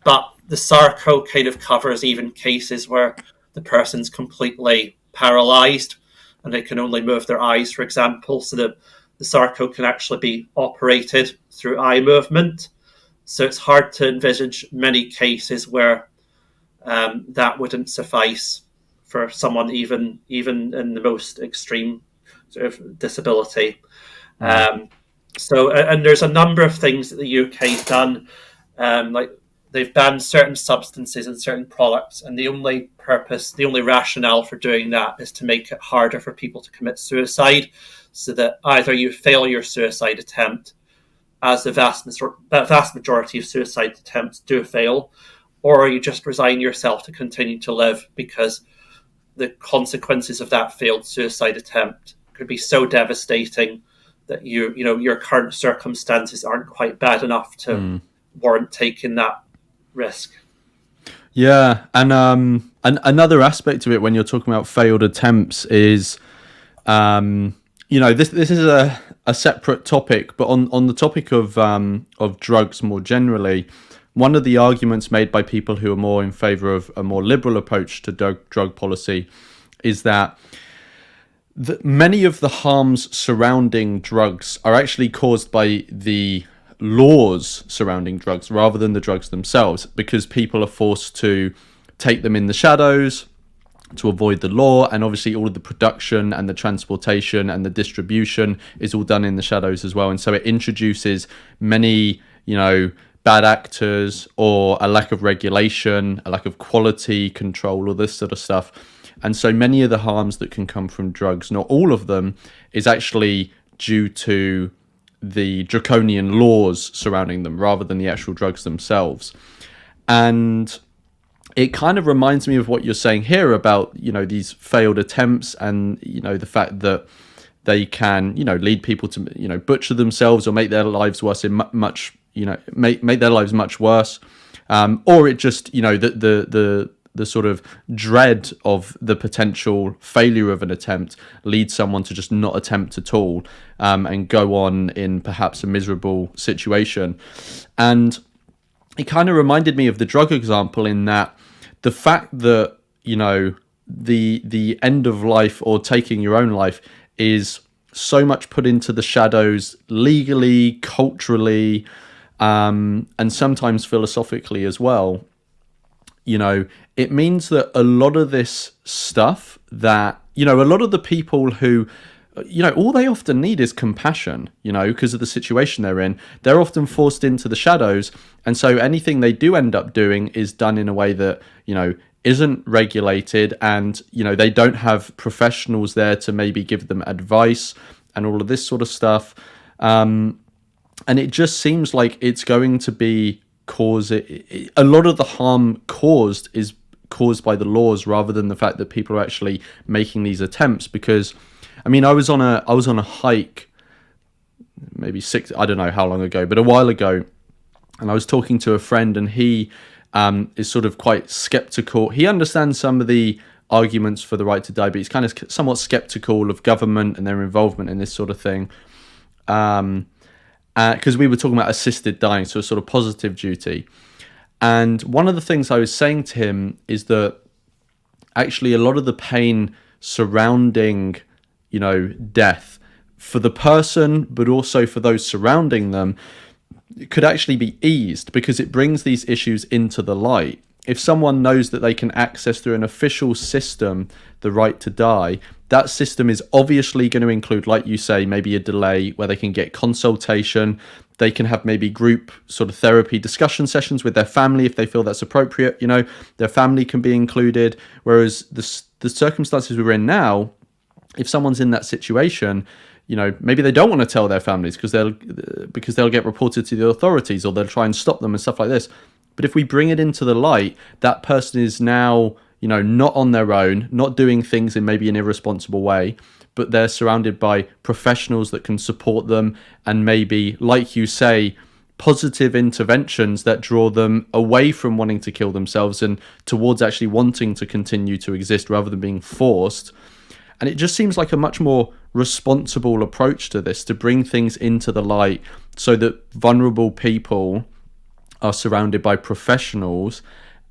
S2: but the Sarco kind of covers even cases where the person's completely paralysed and they can only move their eyes, for example, so that the Sarco can actually be operated through eye movement. So it's hard to envisage many cases where that wouldn't suffice for someone even in the most extreme sort of disability. So there's a number of things that the UK's done, like they've banned certain substances and certain products, and the only rationale for doing that is to make it harder for people to commit suicide, so that either you fail your suicide attempt, as the vast majority of suicide attempts do fail, or you just resign yourself to continue to live, because the consequences of that failed suicide attempt could be so devastating that your current circumstances aren't quite bad enough to warrant taking that risk.
S1: Yeah, and another aspect of it when you're talking about failed attempts is, this is a separate topic, but on the topic of drugs more generally, one of the arguments made by people who are more in favor of a more liberal approach to drug policy is that many of the harms surrounding drugs are actually caused by the laws surrounding drugs rather than the drugs themselves, because people are forced to take them in the shadows to avoid the law, and obviously all of the production and the transportation and the distribution is all done in the shadows as well. And so it introduces many, bad actors, or a lack of regulation, a lack of quality control, all this sort of stuff. And so many of the harms that can come from drugs, not all of them, is actually due to the draconian laws surrounding them rather than the actual drugs themselves. And it kind of reminds me of what you're saying here about, these failed attempts, and, the fact that they can, lead people to, butcher themselves or make their lives worse in make their lives much worse. Or it just, the sort of dread of the potential failure of an attempt leads someone to just not attempt at all, and go on in perhaps a miserable situation. And it kind of reminded me of the drug example, in that the fact that, the end of life or taking your own life is so much put into the shadows legally, culturally, and sometimes philosophically as well. It means that a lot of this stuff that, a lot of the people who, all they often need is compassion, because of the situation they're in. They're often forced into the shadows. And so anything they do end up doing is done in a way that, isn't regulated, and, they don't have professionals there to maybe give them advice and all of this sort of stuff. And it just seems like it's going to be a lot of the harm caused is caused by the laws rather than the fact that people are actually making these attempts. Because I was on a hike maybe I don't know how long ago, but a while ago, and I was talking to a friend, and he is sort of quite skeptical. He understands some of the arguments for the right to die, but he's kind of somewhat skeptical of government and their involvement in this sort of thing. Because we were talking about assisted dying, so a sort of positive duty. And one of the things I was saying to him is that actually a lot of the pain surrounding, death for the person, but also for those surrounding them, could actually be eased because it brings these issues into the light. If someone knows that they can access through an official system the right to die, that system is obviously going to include, like you say, maybe a delay where they can get consultation. They can have maybe group sort of therapy discussion sessions with their family if they feel that's appropriate. Their family can be included. Whereas the circumstances we're in now, if someone's in that situation, maybe they don't want to tell their families because they'll get reported to the authorities, or they'll try and stop them and stuff like this. But if we bring it into the light, that person is now, not on their own, not doing things in maybe an irresponsible way, but they're surrounded by professionals that can support them, and maybe, like you say, positive interventions that draw them away from wanting to kill themselves and towards actually wanting to continue to exist rather than being forced. And it just seems like a much more responsible approach to this, to bring things into the light so that vulnerable people are surrounded by professionals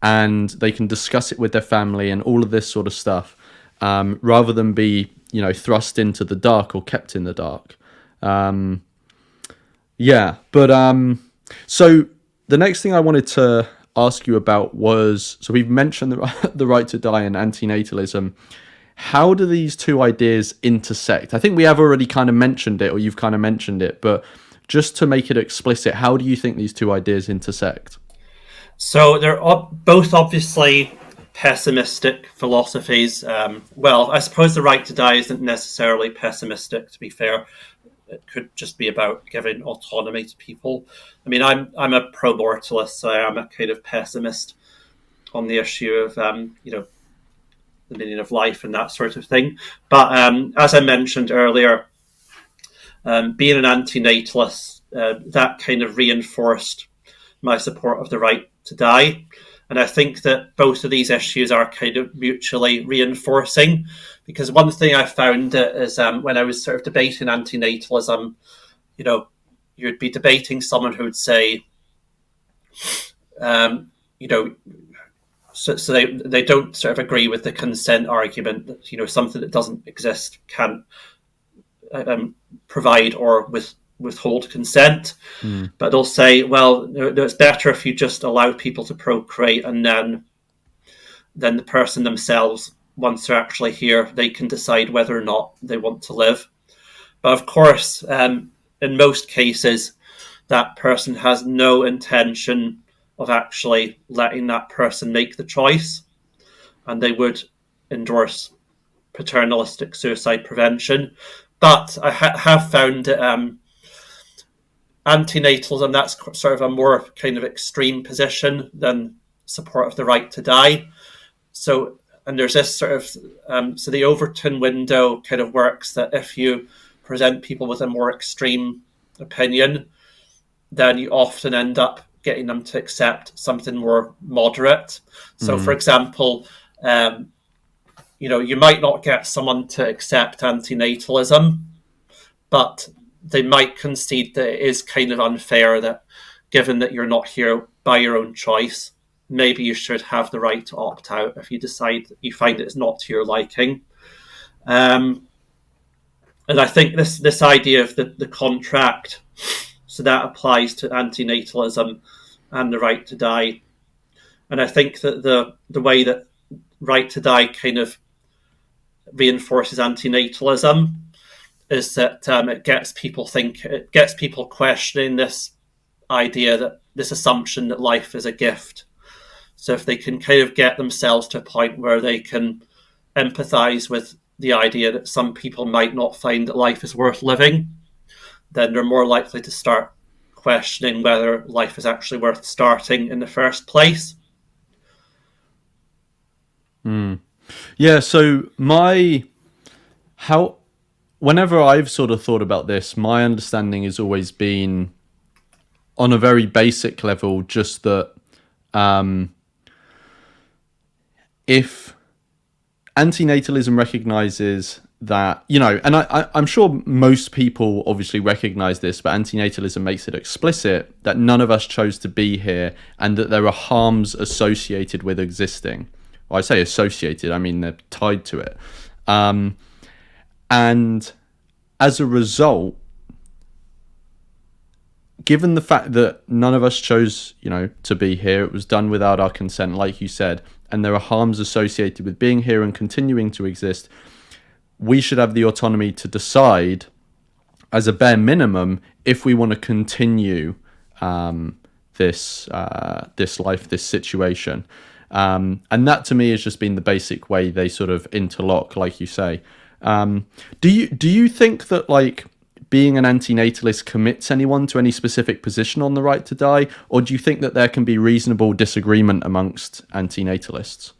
S1: and they can discuss it with their family and all of this sort of stuff, rather than be, thrust into the dark or kept in the dark. So the next thing I wanted to ask you about was, so we've mentioned the right to die and antinatalism. How do these two ideas intersect? I think we have already kind of mentioned it, or you've kind of mentioned it, but just to make it explicit, how do you think these two ideas intersect?
S2: So they're both obviously pessimistic philosophies. Well, I suppose the right to die isn't necessarily pessimistic, to be fair. It could just be about giving autonomy to people. I'm a pro-mortalist, so I am a kind of pessimist on the issue of, the meaning of life and that sort of thing. But as I mentioned earlier, being an antinatalist, that kind of reinforced my support of the right to die. And I think that both of these issues are kind of mutually reinforcing, because one thing I found is when I was sort of debating antinatalism, you'd be debating someone who would say, you know, so they don't sort of agree with the consent argument that, you know, something that doesn't exist can't provide or withhold consent. But they'll say, well, no, it's better if you just allow people to procreate, and then the person themselves, once they're actually here, they can decide whether or not they want to live. But of course, in most cases, that person has no intention of actually letting that person make the choice, and they would endorse paternalistic suicide prevention. But I have found that antinatalism, that's sort of a more kind of extreme position than support of the right to die. So, and there's this sort of, so the Overton window kind of works that if you present people with a more extreme opinion, then you often end up getting them to accept something more moderate. So, for example, you know, you might not get someone to accept antinatalism, but they might concede that it is kind of unfair that, given that you're not here by your own choice, maybe you should have the right to opt out if you decide that you find it's not to your liking. And I think this idea of the contract, so that applies to antinatalism and the right to die. And I think that the way that right to die kind of reinforces antinatalism is that it gets people questioning this idea, that this assumption that life is a gift. So if they can kind of get themselves to a point where they can empathize with the idea that some people might not find that life is worth living, then they're more likely to start questioning whether life is actually worth starting in the first place.
S1: Yeah, so whenever I've sort of thought about this, my understanding has always been, on a very basic level, just that if antinatalism recognizes that, you know, and I'm sure most people obviously recognize this, but antinatalism makes it explicit that none of us chose to be here and that there are harms associated with existing. Well, I say associated, I mean they're tied to it. And as a result, given the fact that none of us chose, you know, to be here, it was done without our consent, like you said, and there are harms associated with being here and continuing to exist, we should have the autonomy to decide, as a bare minimum, if we want to continue this life, this situation. And that to me has just been the basic way they sort of interlock, like you say. Do you think that, like, being an antinatalist commits anyone to any specific position on the right to die, or do you think that there can be reasonable disagreement amongst antinatalists?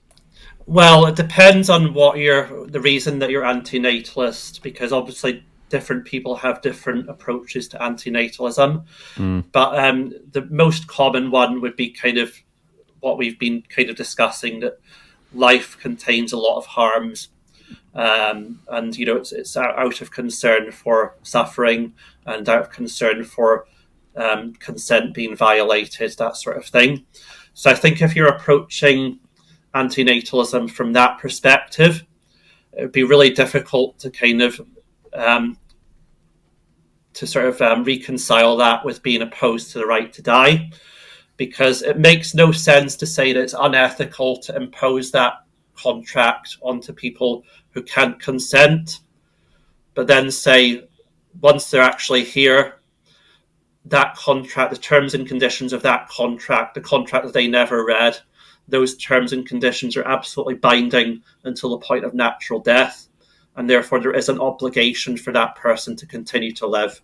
S2: Well, it depends on the reason that you're antinatalist, because obviously different people have different approaches to antinatalism. But the most common one would be kind of what we've been kind of discussing, that life contains a lot of harms. And, you know, it's out of concern for suffering and out of concern for consent being violated, that sort of thing. So I think if you're approaching antinatalism from that perspective, it would be really difficult to kind of reconcile that with being opposed to the right to die, because it makes no sense to say that it's unethical to impose that contract onto people who can't consent, but then say, once they're actually here, that contract, the terms and conditions of that contract, the contract that they never read, those terms and conditions are absolutely binding until the point of natural death, and therefore there is an obligation for that person to continue to live.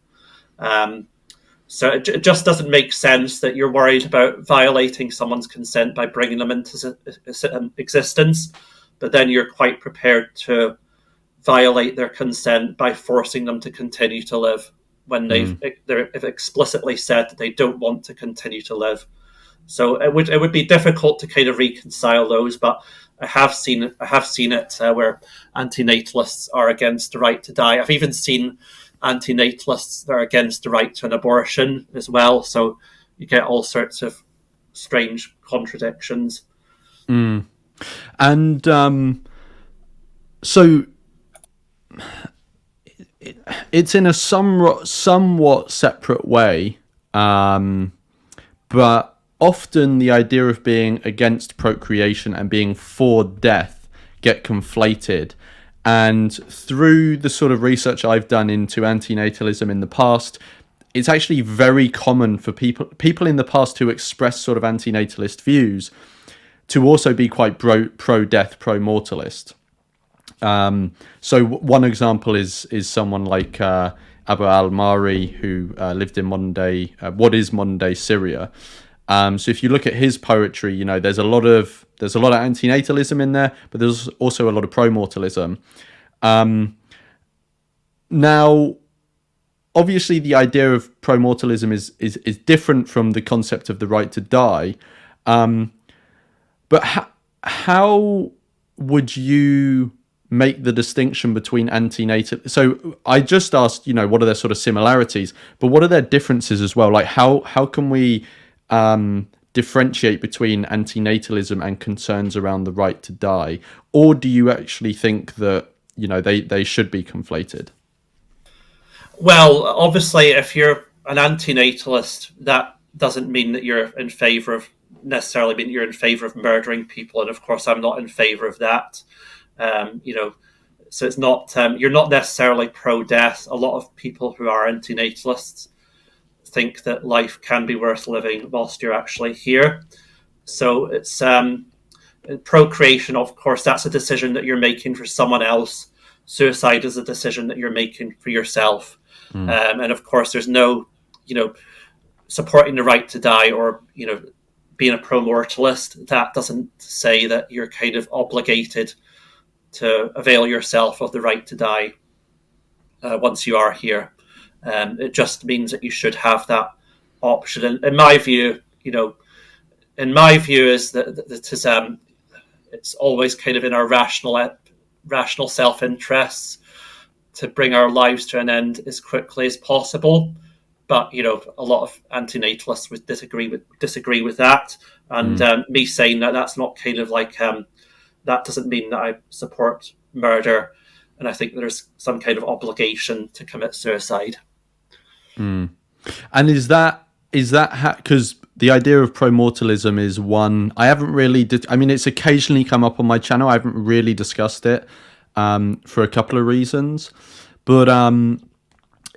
S2: So it just doesn't make sense that you're worried about violating someone's consent by bringing them into existence, but then you're quite prepared to violate their consent by forcing them to continue to live when they've explicitly said that they don't want to continue to live. So it would be difficult to kind of reconcile those, but I have seen it where antinatalists are against the right to die. I've even seen antinatalists that are against the right to an abortion as well. So you get all sorts of strange contradictions.
S1: And so it's in a somewhat separate way, but often the idea of being against procreation and being for death get conflated. And through the sort of research I've done into antinatalism in the past, it's actually very common for people in the past who express sort of antinatalist views to also be quite pro-death, pro-mortalist. So one example is someone like Abu al-Mari, who lived in modern day Syria. So if you look at his poetry, you know, there's a lot of antinatalism in there, but there's also a lot of pro-mortalism. Now, obviously, the idea of promortalism is different from the concept of the right to die. But how would you make the distinction between antinatal? So I just asked, you know, what are their sort of similarities, but what are their differences as well? Like how can we differentiate between antinatalism and concerns around the right to die? Or do you actually think that, you know, they should be conflated?
S2: Well, obviously, if you're an antinatalist, that doesn't mean that you're in favour of necessarily mean you're in favour of murdering people, and of course, I'm not in favour of that. You know, so it's not you're not necessarily pro-death. A lot of people who are antinatalists think that life can be worth living whilst you're actually here. So it's procreation. Of course, that's a decision that you're making for someone else. Suicide is a decision that you're making for yourself. And of course, there's no, you know, supporting the right to die or, you know, being a pro-mortalist. That doesn't say that you're kind of obligated to avail yourself of the right to die once you are here. It just means that you should have that option. And in my view, you know, is that it's always kind of in our rational self-interests to bring our lives to an end as quickly as possible. But, you know, a lot of antinatalists would disagree with that. And me saying that, that's not kind of like, that doesn't mean that I support murder. And I think there's some kind of obligation to commit suicide.
S1: And is that because the idea of promortalism is one I haven't really I mean, it's occasionally come up on my channel. I haven't really discussed it for a couple of reasons, but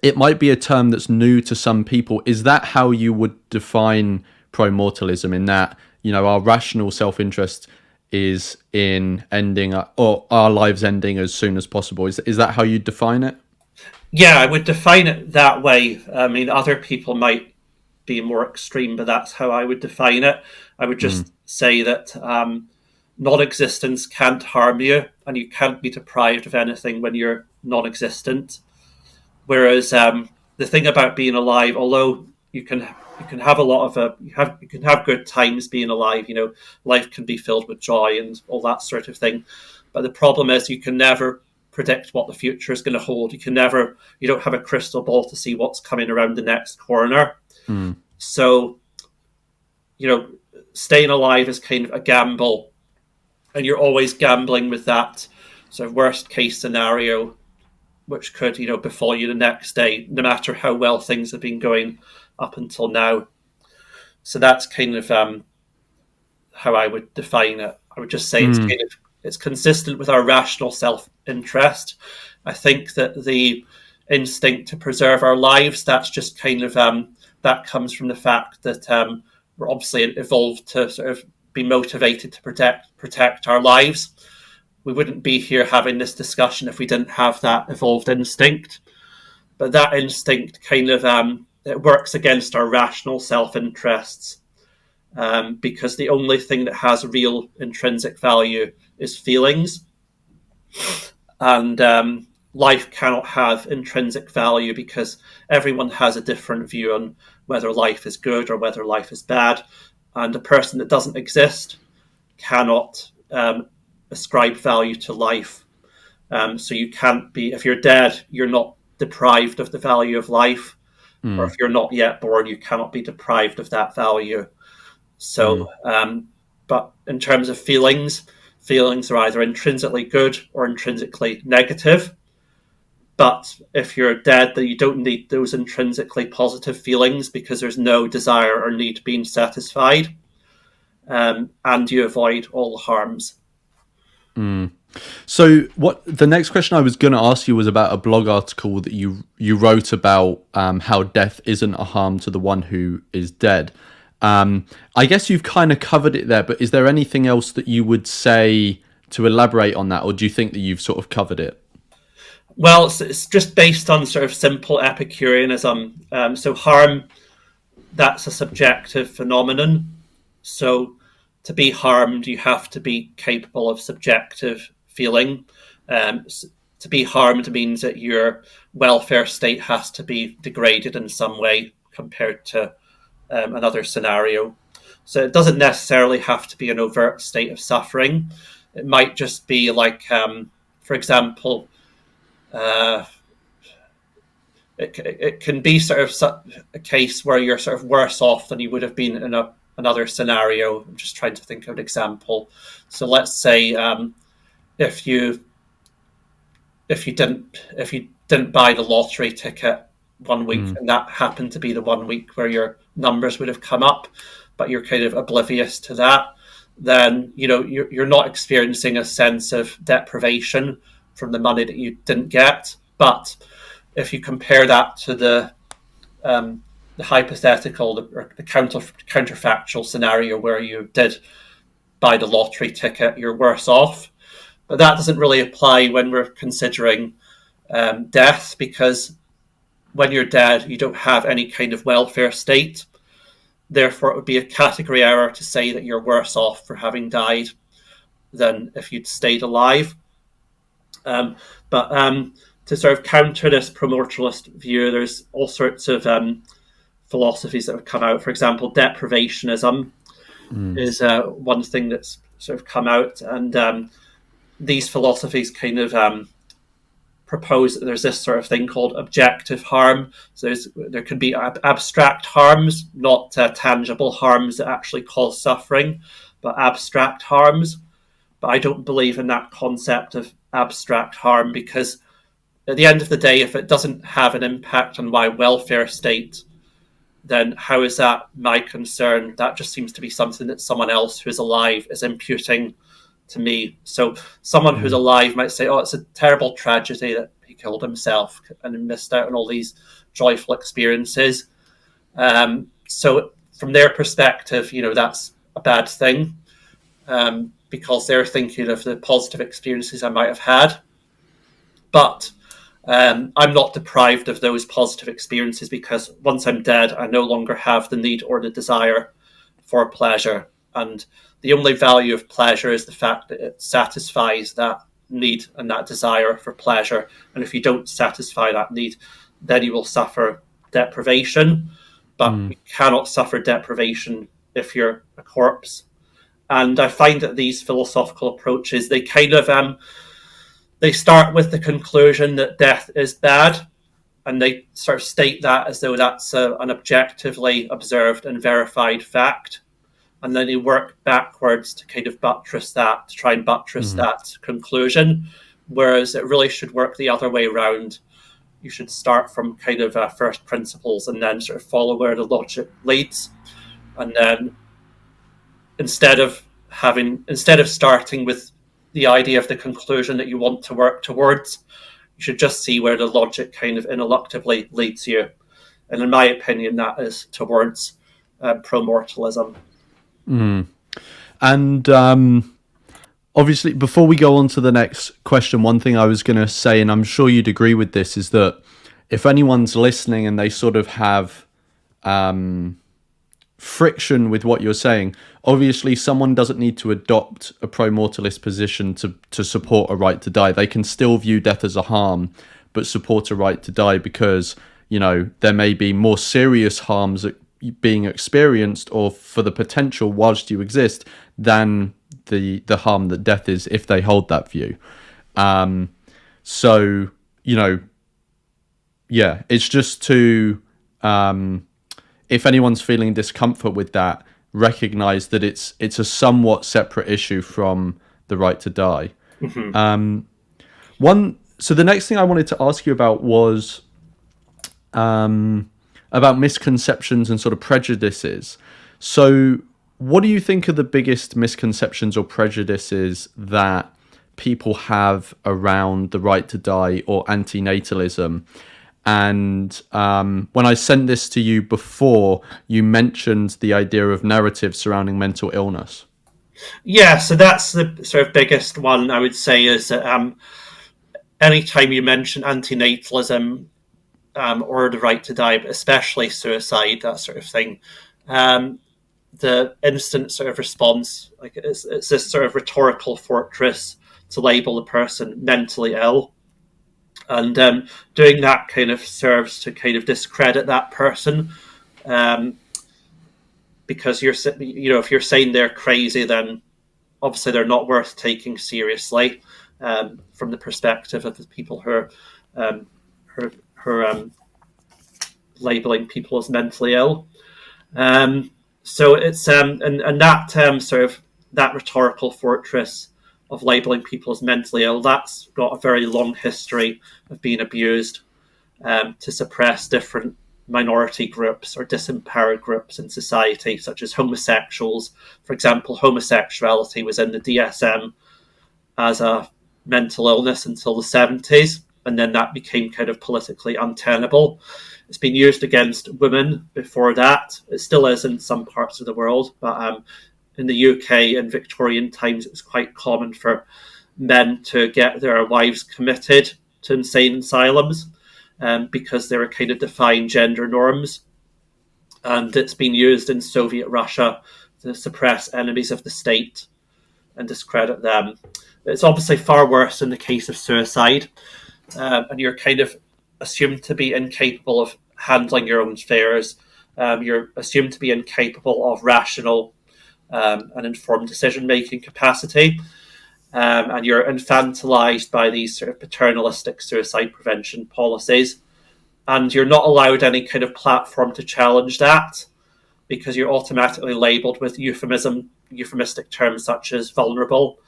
S1: it might be a term that's new to some people. Is that how you would define promortalism, in that, you know, our rational self-interest is in ending or our lives ending as soon as possible? Is that how you define it?
S2: Yeah, I would define it that way. I mean, other people might be more extreme, but that's how I would define it. I would just say that non-existence can't harm you, and you can't be deprived of anything when you're non-existent. Whereas the thing about being alive, although you can have a lot of you can have good times being alive. You know, life can be filled with joy and all that sort of thing. But the problem is you can never predict what the future is going to hold. You don't have a crystal ball to see what's coming around the next corner. So, you know, staying alive is kind of a gamble, and you're always gambling with that sort of worst case scenario, which could, you know, befall you the next day, no matter how well things have been going up until now. So that's kind of how I would define it. I would just say it's consistent with our rational self-interest. I think that the instinct to preserve our lives, that's just kind of that comes from the fact that we're obviously evolved to sort of be motivated to protect our lives. We wouldn't be here having this discussion if we didn't have that evolved instinct. But that instinct kind of it works against our rational self-interests, because the only thing that has real intrinsic value is feelings. And life cannot have intrinsic value because everyone has a different view on whether life is good or whether life is bad. And a person that doesn't exist cannot ascribe value to life. So you can't be, if you're dead, you're not deprived of the value of life. Or if you're not yet born, you cannot be deprived of that value. So, but in terms of feelings, feelings are either intrinsically good or intrinsically negative. But if you're dead, then you don't need those intrinsically positive feelings because there's no desire or need being satisfied, and you avoid all the harms.
S1: So what the next question I was going to ask you was about a blog article that you wrote about how death isn't a harm to the one who is dead. I guess you've kind of covered it there, but is there anything else that you would say to elaborate on that, or do you think that you've sort of covered it?
S2: Well, it's just based on sort of simple Epicureanism. So harm, that's a subjective phenomenon. So to be harmed, you have to be capable of subjective feeling. To be harmed means that your welfare state has to be degraded in some way compared to another scenario. So it doesn't necessarily have to be an overt state of suffering. It might just be like, for example, it can be sort of a case where you're sort of worse off than you would have been in another scenario. I'm just trying to think of an example. So let's say if you didn't buy the lottery ticket one week, and that happened to be the 1 week where your numbers would have come up, but you're kind of oblivious to that, then you're not experiencing a sense of deprivation from the money that you didn't get. But if you compare that to the hypothetical or the counterfactual scenario where you did buy the lottery ticket, you're worse off. But that doesn't really apply when we're considering death, because when you're dead, you don't have any kind of welfare state. Therefore, it would be a category error to say that you're worse off for having died than if you'd stayed alive. But to sort of counter this promortalist view, there's all sorts of philosophies that have come out. For example, deprivationism is one thing that's sort of come out, and these philosophies kind of propose that there's this sort of thing called objective harm. So there could be abstract harms, not tangible harms that actually cause suffering, but abstract harms. But I don't believe in that concept of abstract harm, because at the end of the day, if it doesn't have an impact on my welfare state, then how is that my concern? That just seems to be something that someone else who's alive is imputing to me. So someone who's alive might say, oh, it's a terrible tragedy that he killed himself and missed out on all these joyful experiences. So from their perspective, that's a bad thing, because they're thinking of the positive experiences I might have had. But I'm not deprived of those positive experiences, because once I'm dead, I no longer have the need or the desire for pleasure. And the only value of pleasure is the fact that it satisfies that need and that desire for pleasure. And if you don't satisfy that need, then you will suffer deprivation. But you cannot suffer deprivation if you're a corpse. And I find that these philosophical approaches, they kind of they start with the conclusion that death is bad, and they sort of state that as though that's an objectively observed and verified fact. And then they work backwards to kind of buttress that, to try and buttress that conclusion, whereas it really should work the other way around. You should start from kind of first principles and then sort of follow where the logic leads. And then instead of starting with the idea of the conclusion that you want to work towards, you should just see where the logic kind of ineluctably leads you. And in my opinion, that is towards promortalism.
S1: And obviously, before we go on to the next question, one thing I was going to say, and I'm sure you'd agree with this, is that if anyone's listening and they sort of have friction with what you're saying, obviously someone doesn't need to adopt a pro-mortalist position to support a right to die. They can still view death as a harm, but support a right to die because, there may be more serious harms being experienced, or for the potential whilst you exist, than the harm that death is, if they hold that view. So, it's just to, if anyone's feeling discomfort with that, recognise that it's a somewhat separate issue from the right to die. So the next thing I wanted to ask you about was about misconceptions and sort of prejudices. So what do you think are the biggest misconceptions or prejudices that people have around the right to die or antinatalism? And when I sent this to you before, you mentioned the idea of narratives surrounding mental illness.
S2: Yeah, so that's the sort of biggest one I would say is that anytime you mention antinatalism or the right to die, but especially suicide, that sort of thing, the instant sort of response, like it's this sort of rhetorical fortress to label the person mentally ill. And doing that kind of serves to kind of discredit that person, because if you're saying they're crazy, then obviously they're not worth taking seriously from the perspective of the people who are labeling people as mentally ill. So it's and that sort of that rhetorical fortress of labeling people as mentally ill, that's got a very long history of being abused to suppress different minority groups or disempowered groups in society, such as homosexuals. For example, homosexuality was in the DSM as a mental illness until the 70s, and then that became kind of politically untenable. It's been used against women before that. It still is in some parts of the world, but in the UK in Victorian times, it was quite common for men to get their wives committed to insane asylums because they were kind of defying gender norms. And it's been used in Soviet Russia to suppress enemies of the state and discredit them. It's obviously far worse in the case of suicide, and you're kind of assumed to be incapable of handling your own affairs. You're assumed to be incapable of rational and informed decision-making capacity, and you're infantilized by these sort of paternalistic suicide prevention policies, and you're not allowed any kind of platform to challenge that because you're automatically labeled with euphemistic terms such as vulnerable,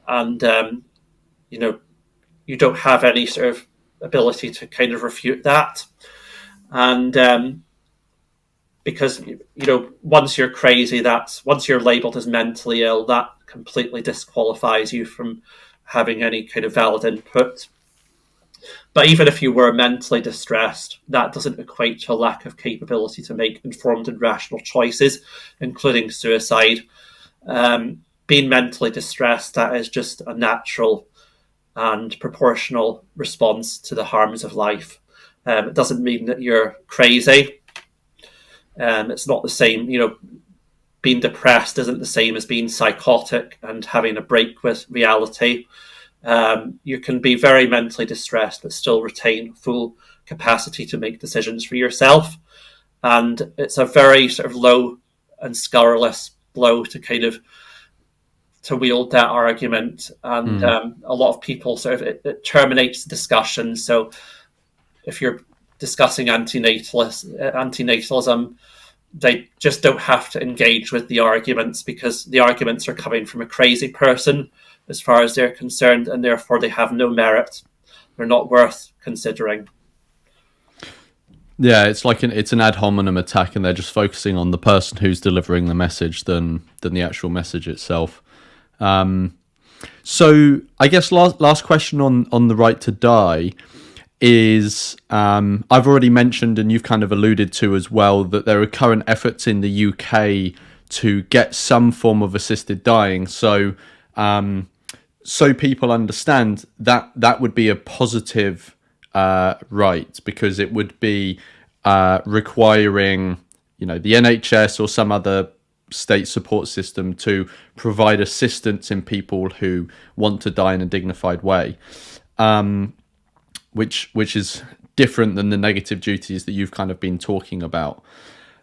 S2: and you don't have any sort of ability to kind of refute that. And because once you're crazy, once you're labelled as mentally ill, that completely disqualifies you from having any kind of valid input. But even if you were mentally distressed, that doesn't equate to a lack of capability to make informed and rational choices, including suicide. Being mentally distressed, that is just a natural and proportional response to the harms of life. It doesn't mean that you're crazy. It's not the same, being depressed isn't the same as being psychotic and having a break with reality. You can be very mentally distressed but still retain full capacity to make decisions for yourself. And it's a very sort of low and scurrilous blow to wield that argument. And a lot of people it terminates the discussion. So if you're discussing antinatalism, they just don't have to engage with the arguments because the arguments are coming from a crazy person as far as they're concerned, and therefore they have no merit. They're not worth considering.
S1: Yeah, it's like it's an ad hominem attack, and they're just focusing on the person who's delivering the message than the actual message itself. So I guess last question on the right to die is I've already mentioned, and you've kind of alluded to as well, that there are current efforts in the UK to get some form of assisted dying. So so people understand that would be a positive right, because it would be requiring the NHS or some other state support system to provide assistance in people who want to die in a dignified way, which is different than the negative duties that you've kind of been talking about.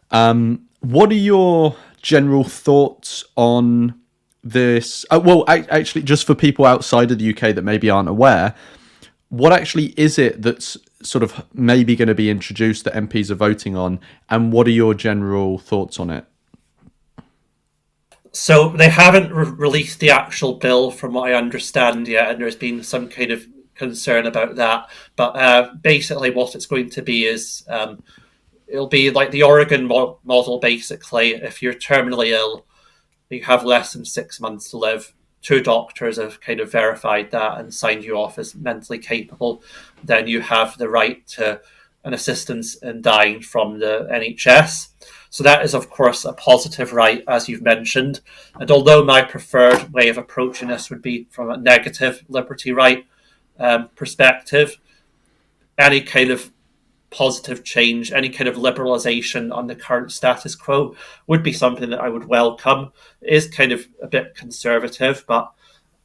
S1: What are your general thoughts on this? Well, actually, just for people outside of the UK that maybe aren't aware, what actually is it that's sort of maybe going to be introduced that MPs are voting on, and what are your general thoughts on it?
S2: So they haven't released the actual bill, from what I understand, yet, and there's been some kind of concern about that. But basically, what it's going to be is it'll be like the Oregon model. Basically, if you're terminally ill, you have less than 6 months to live. Two doctors have kind of verified that and signed you off as mentally capable. Then you have the right to an assistance in dying from the NHS. So that is, of course, a positive right, as you've mentioned. And although my preferred way of approaching this would be from a negative liberty right perspective, any kind of positive change, any kind of liberalisation on the current status quo would be something that I would welcome. It is kind of a bit conservative, but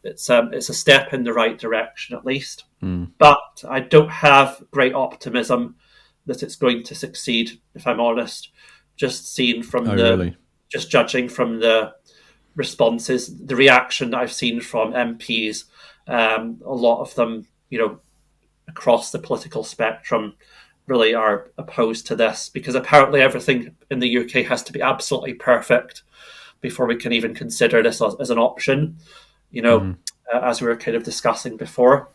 S2: it's a step in the right direction at least. But I don't have great optimism that it's going to succeed, if I'm honest. Just seeing from
S1: Really?
S2: just judging from the responses, the reaction that I've seen from MPs, a lot of them, across the political spectrum, really are opposed to this, because apparently everything in the UK has to be absolutely perfect before we can even consider this as an option, as we were kind of discussing before.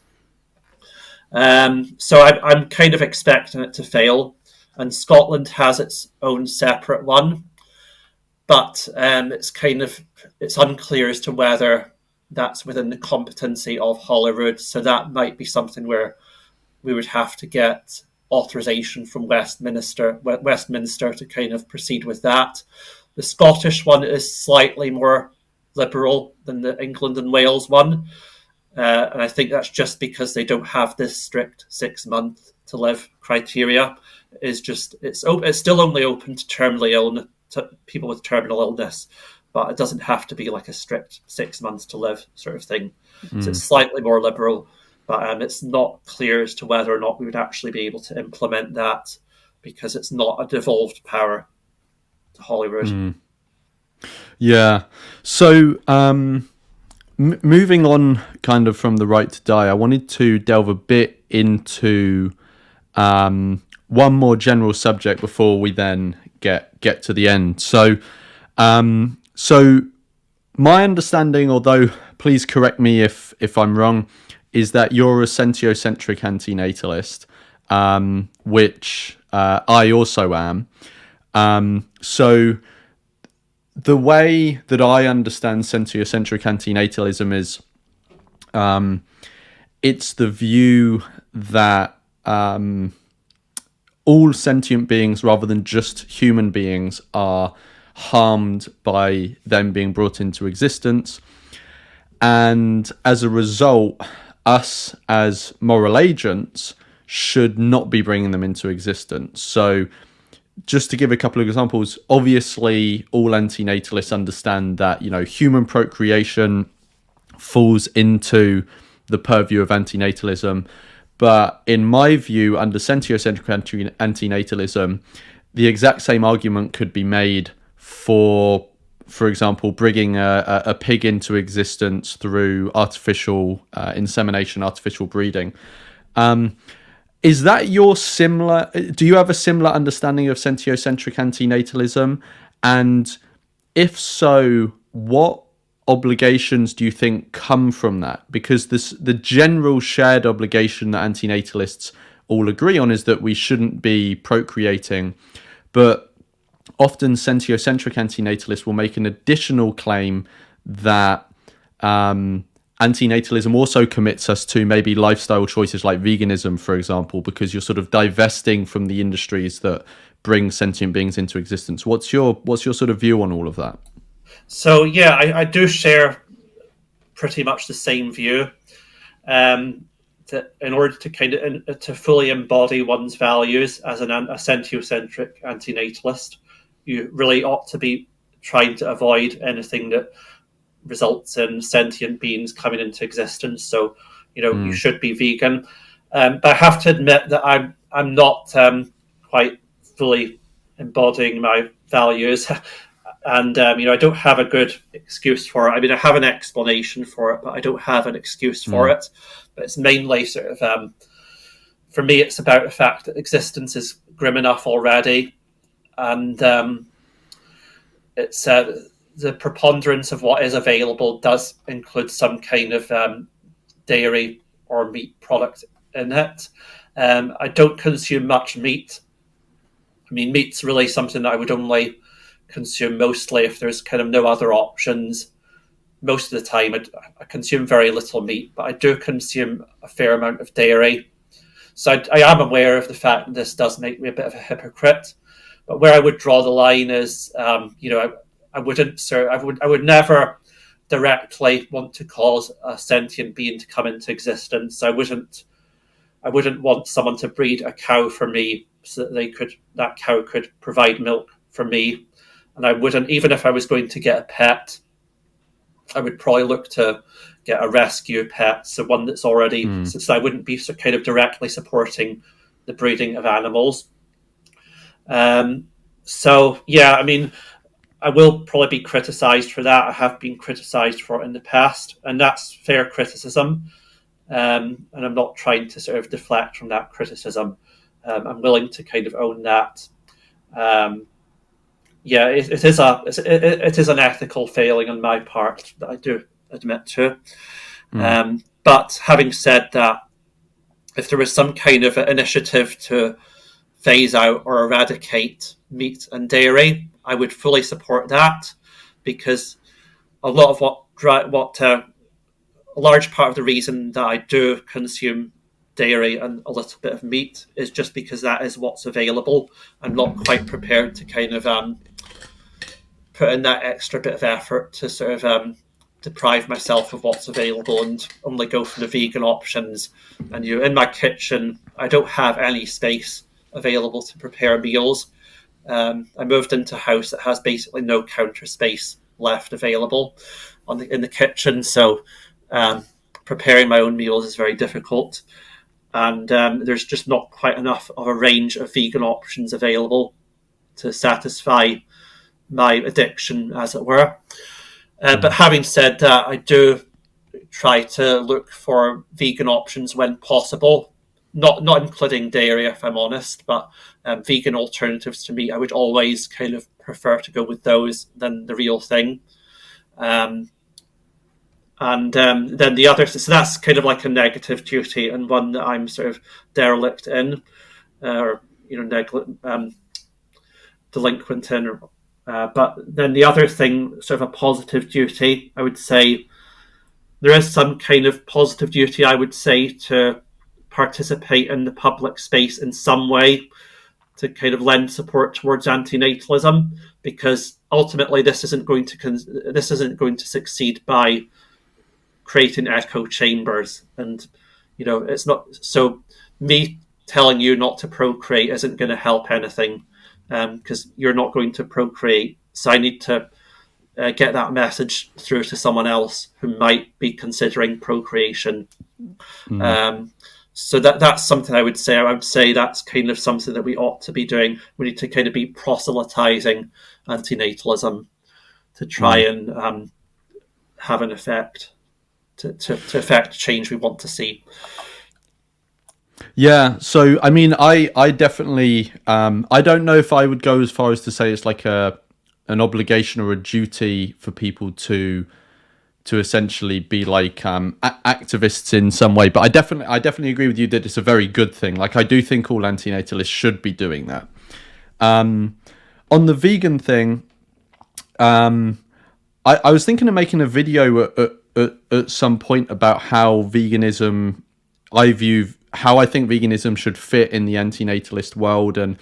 S2: So I'm kind of expecting it to fail, and Scotland has its own separate one, but it's unclear as to whether that's within the competency of Holyrood. So that might be something where we would have to get authorization from Westminster to kind of proceed with that. The Scottish one is slightly more liberal than the England and Wales one, and I think that's just because they don't have this strict 6 month to live criteria. It's still only open to terminally ill, to people with terminal illness, but it doesn't have to be like a strict 6 months to live sort of thing. So it's slightly more liberal, but it's not clear as to whether or not we would actually be able to implement that, because it's not a devolved power to Holyrood.
S1: Yeah. So, moving on kind of from the right to die, I wanted to delve a bit into one more general subject before we then get to the end. So my understanding, although please correct me if I'm wrong, is that you're a sentiocentric antinatalist, which I also am. So the way that I understand sentiocentric antinatalism is it's the view that all sentient beings, rather than just human beings, are harmed by them being brought into existence. And as a result, us as moral agents should not be bringing them into existence. So just to give a couple of examples, obviously all antinatalists understand that, human procreation falls into the purview of antinatalism. But in my view, under sentiocentric antinatalism, the exact same argument could be made for example, bringing a pig into existence through artificial insemination, artificial breeding. Is that do you have a similar understanding of sentiocentric antinatalism? And if so, what obligations do you think come from that? Because the general shared obligation that antinatalists all agree on is that we shouldn't be procreating, but often sentiocentric antinatalists will make an additional claim that antinatalism also commits us to maybe lifestyle choices like veganism, for example, because you're sort of divesting from the industries that bring sentient beings into existence. What's your sort of view on all of that?
S2: So yeah, I do share pretty much the same view. That in order to fully embody one's values as a sentiocentric antinatalist, you really ought to be trying to avoid anything that results in sentient beings coming into existence. So, you should be vegan. But I have to admit that I'm not quite fully embodying my values. And, I don't have a good excuse for it. I mean, I have an explanation for it, but I don't have an excuse for it. But it's mainly sort of, for me, it's about the fact that existence is grim enough already. And it's the preponderance of what is available does include some kind of dairy or meat product in it. I don't consume much meat. I mean, meat's really something that I would only consume mostly if there's kind of no other options. Most of the time, I consume very little meat, but I do consume a fair amount of dairy. So I am aware of the fact that this does make me a bit of a hypocrite. But where I would draw the line is, I would never directly want to cause a sentient being to come into existence. I wouldn't want someone to breed a cow for me so that that cow could provide milk for me. And I wouldn't, even if I was going to get a pet, I would probably look to get a rescue pet, so one that's already, so I wouldn't be kind of directly supporting the breeding of animals. So yeah, I mean, I will probably be criticised for that. I have been criticised for it in the past, and that's fair criticism. And I'm not trying to sort of deflect from that criticism. I'm willing to kind of own that. Yeah, it is an ethical failing on my part that I do admit to. But having said that, if there was some kind of initiative to phase out or eradicate meat and dairy, I would fully support that, because a lot of a large part of the reason that I do consume dairy and a little bit of meat is just because that is what's available. I'm not quite prepared to kind of put in that extra bit of effort to sort of deprive myself of what's available and only go for the vegan options. And in my kitchen, I don't have any space available to prepare meals. I moved into a house that has basically no counter space left available in the kitchen, so preparing my own meals is very difficult. And there's just not quite enough of a range of vegan options available to satisfy my addiction, as it were. But having said that, I do try to look for vegan options when possible, not including dairy, if I'm honest, but vegan alternatives to meat. I would always kind of prefer to go with those than the real thing. And then the other, so that's kind of like a negative duty, and one that I'm sort of derelict in, or delinquent in. But then the other thing, sort of a positive duty, I would say there is some kind of positive duty, I would say, to participate in the public space in some way to kind of lend support towards antinatalism, because ultimately this isn't going to succeed by creating echo chambers. And it's not, so me telling you not to procreate isn't going to help anything, because you're not going to procreate. So I need to get that message through to someone else who might be considering procreation. So that's something I would say. I would say that's kind of something that we ought to be doing. We need to kind of be proselytizing antinatalism to try and have an effect, to affect change we want to see.
S1: Yeah, so I mean, I definitely, I don't know if I would go as far as to say it's like an obligation or a duty for people to essentially be like activists in some way, but I definitely agree with you that it's a very good thing. Like, I do think all antinatalists should be doing that. On the vegan thing, I was thinking of making a video at some point about how veganism, how I think veganism should fit in the antinatalist world. And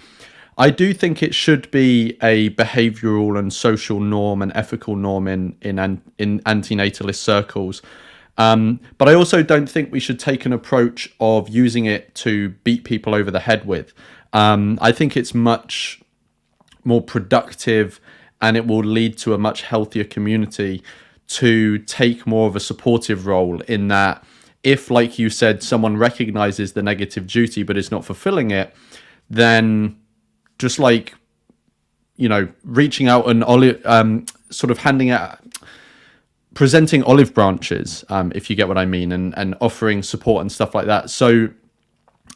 S1: I do think it should be a behavioral and social norm and ethical norm in antinatalist circles. But I also don't think we should take an approach of using it to beat people over the head with. I think it's much more productive, and it will lead to a much healthier community to take more of a supportive role in that. If, like you said, someone recognizes the negative duty but is not fulfilling it, then just like, reaching out and sort of handing out, presenting olive branches, if you get what I mean, and offering support and stuff like that. So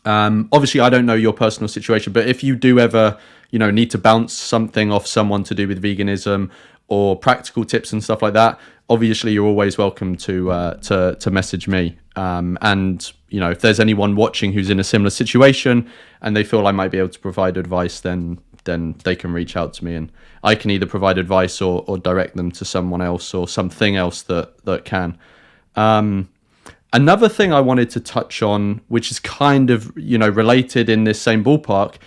S1: obviously I don't know your personal situation, but if you do ever, need to bounce something off someone to do with veganism, or practical tips and stuff like that, obviously you're always welcome to message me. And if there's anyone watching who's in a similar situation and they feel I might be able to provide advice, then they can reach out to me, and I can either provide advice or direct them to someone else or something else that can. Another thing I wanted to touch on, which is kind of related in this same ballpark,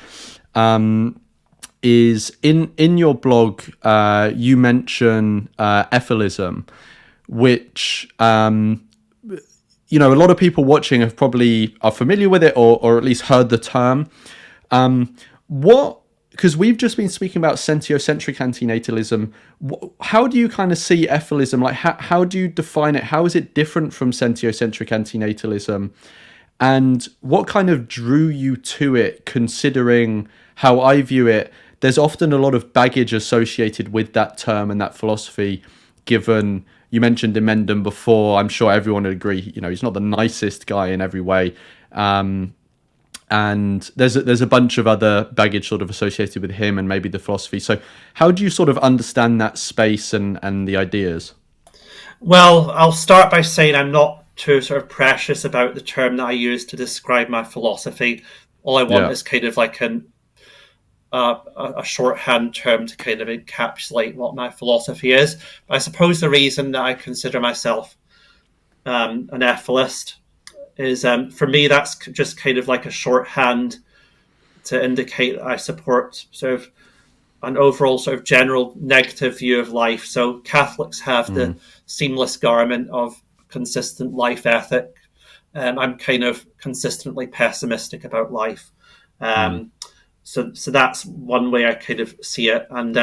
S1: is in your blog you mention ethylism, which a lot of people watching have probably are familiar with it, or at least heard the term. Because we've just been speaking about sentiocentric antinatalism. How do you kind of see ethylism? Like, how do you define it? How is it different from sentiocentric antinatalism? And what kind of drew you to it, considering how I view it? There's often a lot of baggage associated with that term and that philosophy, given you mentioned Emendham before. I'm sure everyone would agree, he's not the nicest guy in every way. And there's a bunch of other baggage sort of associated with him and maybe the philosophy. So how do you sort of understand that space and the ideas?
S2: Well, I'll start by saying I'm not too sort of precious about the term that I use to describe my philosophy. All I want is kind of like a shorthand term to kind of encapsulate what my philosophy is. But I suppose the reason that I consider myself an ethylist is, for me, that's just kind of like a shorthand to indicate that I support sort of an overall sort of general negative view of life. So Catholics have the seamless garment of consistent life ethic. I'm kind of consistently pessimistic about life. So that's one way I kind of see it. And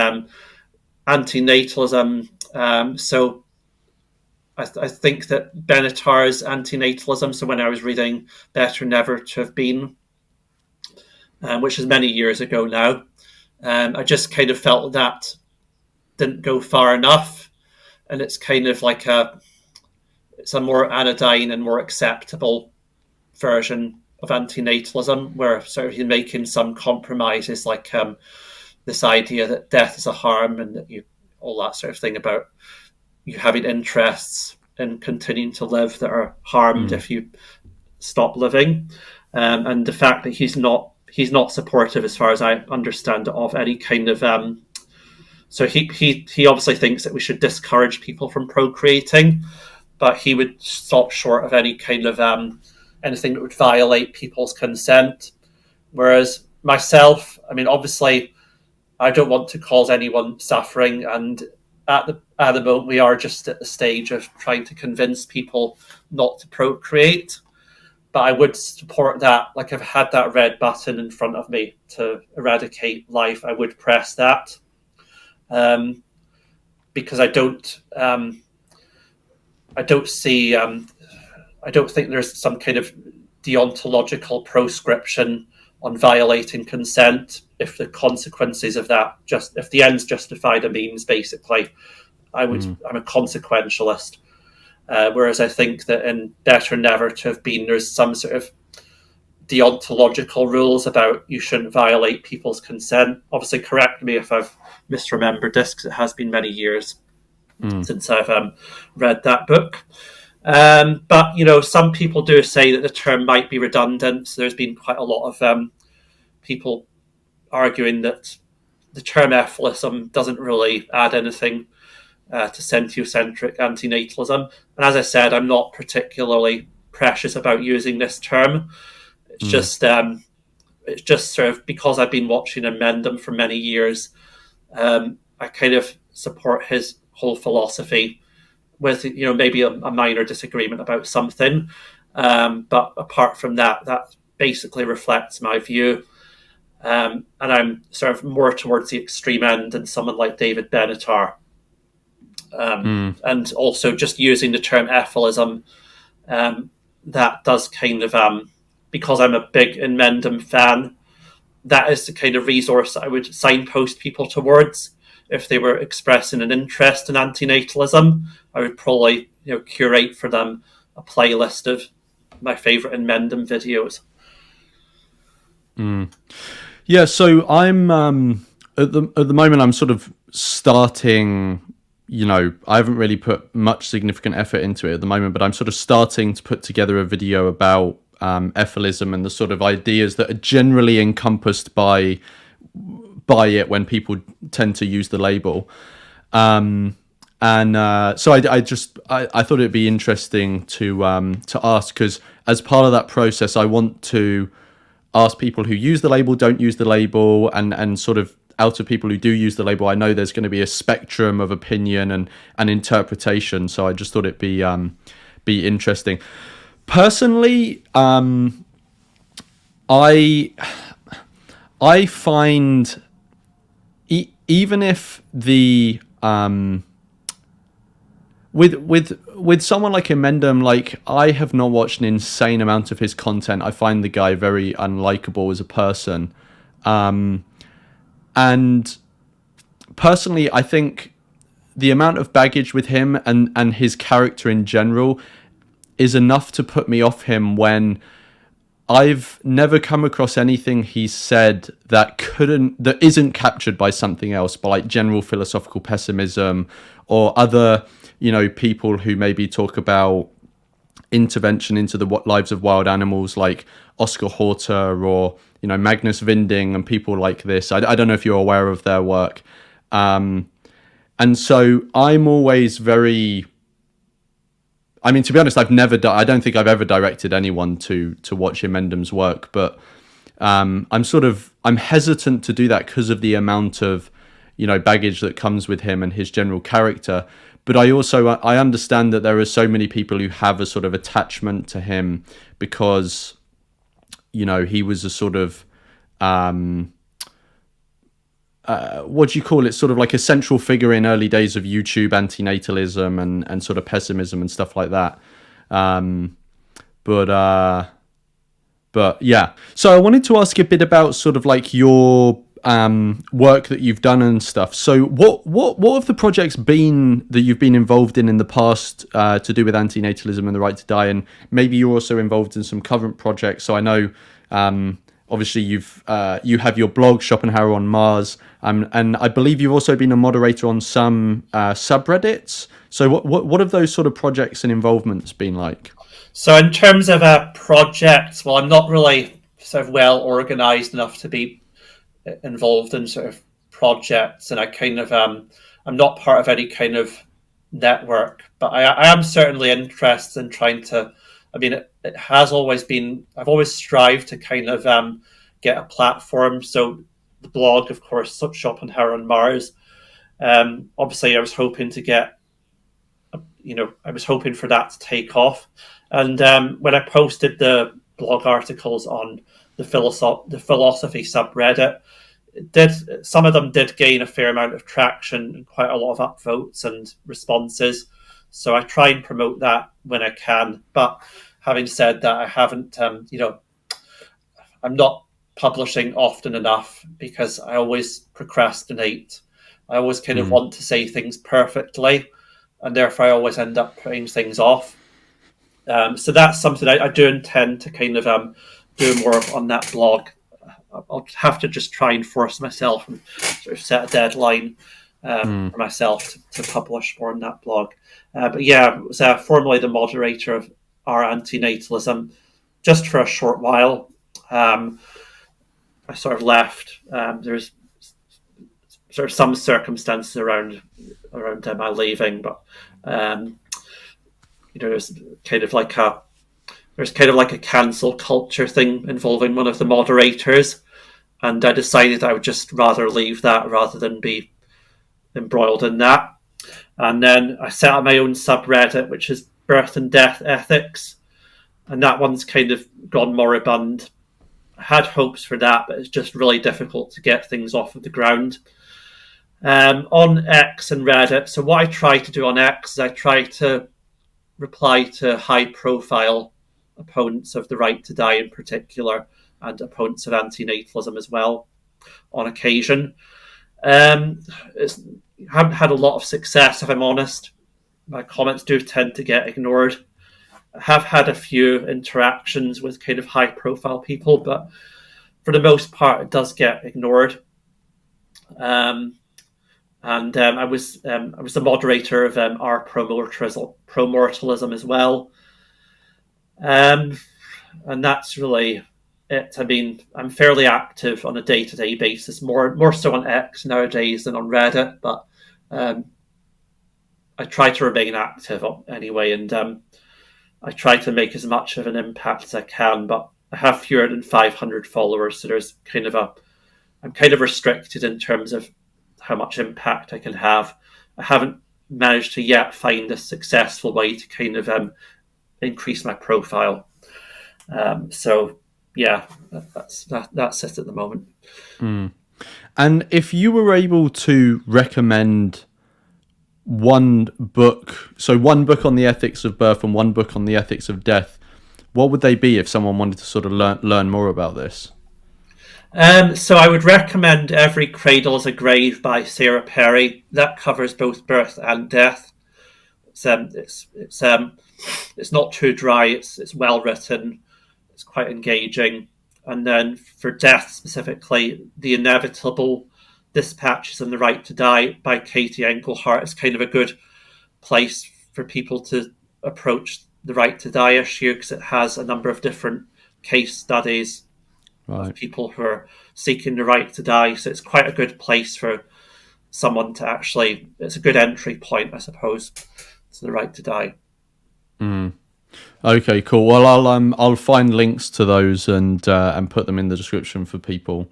S2: antinatalism. So I think that Benatar's antinatalism. So when I was reading Better Never to Have Been, which is many years ago now, I just kind of felt that didn't go far enough, and it's kind of like it's a more anodyne and more acceptable version of antinatalism, where sort of you're making some compromises, like this idea that death is a harm, and that all that sort of thing about you having interests in continuing to live that are harmed if you stop living, and the fact that he's not supportive, as far as I understand it, of any kind of so he obviously thinks that we should discourage people from procreating, but he would stop short of any kind of anything that would violate people's consent. Whereas myself, I mean, obviously I don't want to cause anyone suffering, and at the moment we are just at the stage of trying to convince people not to procreate. But I would support that. Like, if I had that red button in front of me to eradicate life, I would press that, because I don't see. I don't think there's some kind of deontological proscription on violating consent if the consequences of that if the ends justify the means. Basically, I'm a consequentialist. Whereas I think that in Better Never to Have Been, there's some sort of deontological rules about you shouldn't violate people's consent. Obviously, correct me if I've misremembered this, because it has been many years since I've read that book. But, some people do say that the term might be redundant. So there's been quite a lot of people arguing that the term ethylism doesn't really add anything to sentiocentric antinatalism. And as I said, I'm not particularly precious about using this term. It's just sort of because I've been watching Emendham for many years. I kind of support his whole philosophy, with maybe a minor disagreement about something, but apart from that, that basically reflects my view. And I'm sort of more towards the extreme end than someone like David Benatar. And also just using the term ethylism, that does kind of, because I'm a big Emendham fan, that is the kind of resource I would signpost people towards. If they were expressing an interest in antinatalism, I would probably curate for them a playlist of my favourite Emendham videos.
S1: Yeah, so I'm at the moment I'm sort of starting, I haven't really put much significant effort into it at the moment, but I'm sort of starting to put together a video about ethylism and the sort of ideas that are generally encompassed by it when people tend to use the label. So I thought it'd be interesting to ask, because as part of that process, I want to ask people who use the label, don't use the label, and sort of out of people who do use the label, I know there's going to be a spectrum of opinion and interpretation. So I just thought it'd be interesting. Personally, I find even if the with someone like Emendum, like, I have not watched an insane amount of his content. I find the guy very unlikable as a person, and personally, I think the amount of baggage with him and his character in general is enough to put me off him, when I've never come across anything he's said that isn't captured by something else, by like general philosophical pessimism, or other, people who maybe talk about intervention into the lives of wild animals, like Oscar Horta or Magnus Vinding and people like this. I don't know if you're aware of their work, and so I'm always very. I mean, to be honest, I don't think I've ever directed anyone to watch Emendum's work, but I'm hesitant to do that because of the amount of baggage that comes with him and his general character. But I understand that there are so many people who have a sort of attachment to him because he was a sort of what do you call it? Sort of like a central figure in early days of YouTube antinatalism and sort of pessimism and stuff like that. But yeah. So I wanted to ask a bit about sort of like your work that you've done and stuff. So what have the projects been that you've been involved in the past to do with antinatalism and the right to die? And maybe you're also involved in some current projects. So I know obviously you have your blog Schopenhauer on Mars, and I believe you've also been a moderator on some subreddits. So what have those sort of projects and involvements been like?
S2: So in terms of projects, well, I'm not really sort of well organized enough to be involved in sort of projects, and I kind of I'm not part of any kind of network, but I am certainly interested in trying to. I mean, it has always been. I've always strived to kind of get a platform. So the blog, of course, Schopenhauer on Mars. Obviously, I was hoping to get. I was hoping for that to take off, and when I posted the blog articles on the philosophy subreddit, some of them did gain a fair amount of traction and quite a lot of upvotes and responses. So I try and promote that when I can. But having said that, I haven't, I'm not publishing often enough because I always procrastinate. I always kind of want to say things perfectly, and therefore I always end up putting things off. So that's something I do intend to kind of do more of on that blog. I'll have to just try and force myself and sort of set a deadline for myself to publish more on that blog. But yeah, I was formerly the moderator of our antinatalism just for a short while. I sort of left. There's sort of some circumstances around my leaving, but there's kind of like a cancel culture thing involving one of the moderators, and I decided I would just rather leave that rather than be embroiled in that. And then I set up my own subreddit, which is Birth and Death Ethics, and that one's kind of gone moribund. I had hopes for that, but it's just really difficult to get things off of the ground. On X and Reddit, so what I try to do on X is I try to reply to high-profile opponents of the right to die in particular, and opponents of antinatalism as well on occasion. Haven't had a lot of success, if I'm honest. My comments do tend to get ignored. I have had a few interactions with kind of high-profile people, but for the most part, it does get ignored. and I was the moderator of our Promortalism as well, and that's really it. I mean, I'm fairly active on a day-to-day basis, more so on X nowadays than on Reddit, but I try to remain active anyway, and I try to make as much of an impact as I can. But I have fewer than 500 followers, so there's I'm kind of restricted in terms of how much impact I can have. I haven't managed to yet find a successful way to kind of increase my profile. So yeah, that's it at the moment.
S1: And if you were able to recommend one book, so one book on the ethics of birth and one book on the ethics of death, what would they be if someone wanted to sort of learn more about this?
S2: So I would recommend Every Cradle is a Grave by Sarah Perry. That covers both birth and death. It's not too dry. It's well written. It's quite engaging. And then for death specifically, The Inevitable Dispatches and the Right to Die by Katie Engelhardt is kind of a good place for people to approach the right to die issue, because it has a number of different case studies of people who are seeking the right to die. So it's quite a good place for someone to actually, it's a good entry point, I suppose, to the right to die.
S1: Okay, cool. Well, I'll find links to those and put them in the description for people.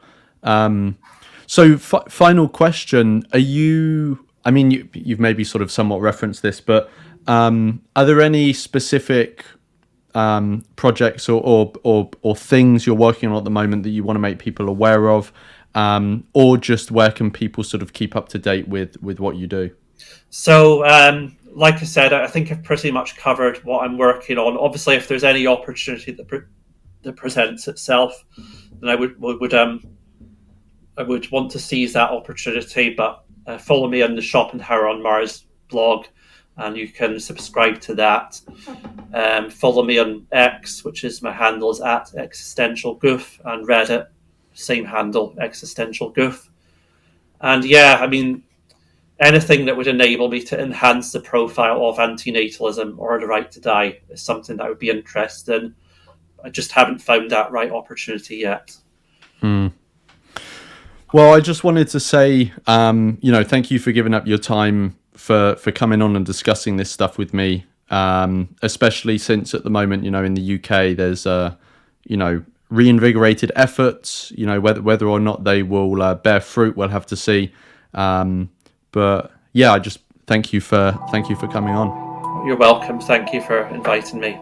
S1: So final question: Are you? I mean, you've maybe sort of somewhat referenced this, but are there any specific projects or things you're working on at the moment that you want to make people aware of, or just where can people sort of keep up to date with what you do?
S2: So, like I said, I think I've pretty much covered what I'm working on. Obviously, if there's any opportunity that presents itself, then I would want to seize that opportunity. But follow me on the Schopenhauer on Mars blog, and you can subscribe to that. Follow me on X, which is my handle is at EXISTENTIALGOOF, and Reddit, same handle, EXISTENTIALGOOF. And yeah, I mean, anything that would enable me to enhance the profile of antinatalism or the right to die is something that I would be interested in. I just haven't found that right opportunity yet.
S1: Well, I just wanted to say, thank you for giving up your time for coming on and discussing this stuff with me, especially since at the moment, in the UK, there's, reinvigorated efforts, whether or not they will bear fruit, we'll have to see. But yeah, I just thank you for coming on.
S2: You're welcome. Thank you for inviting me.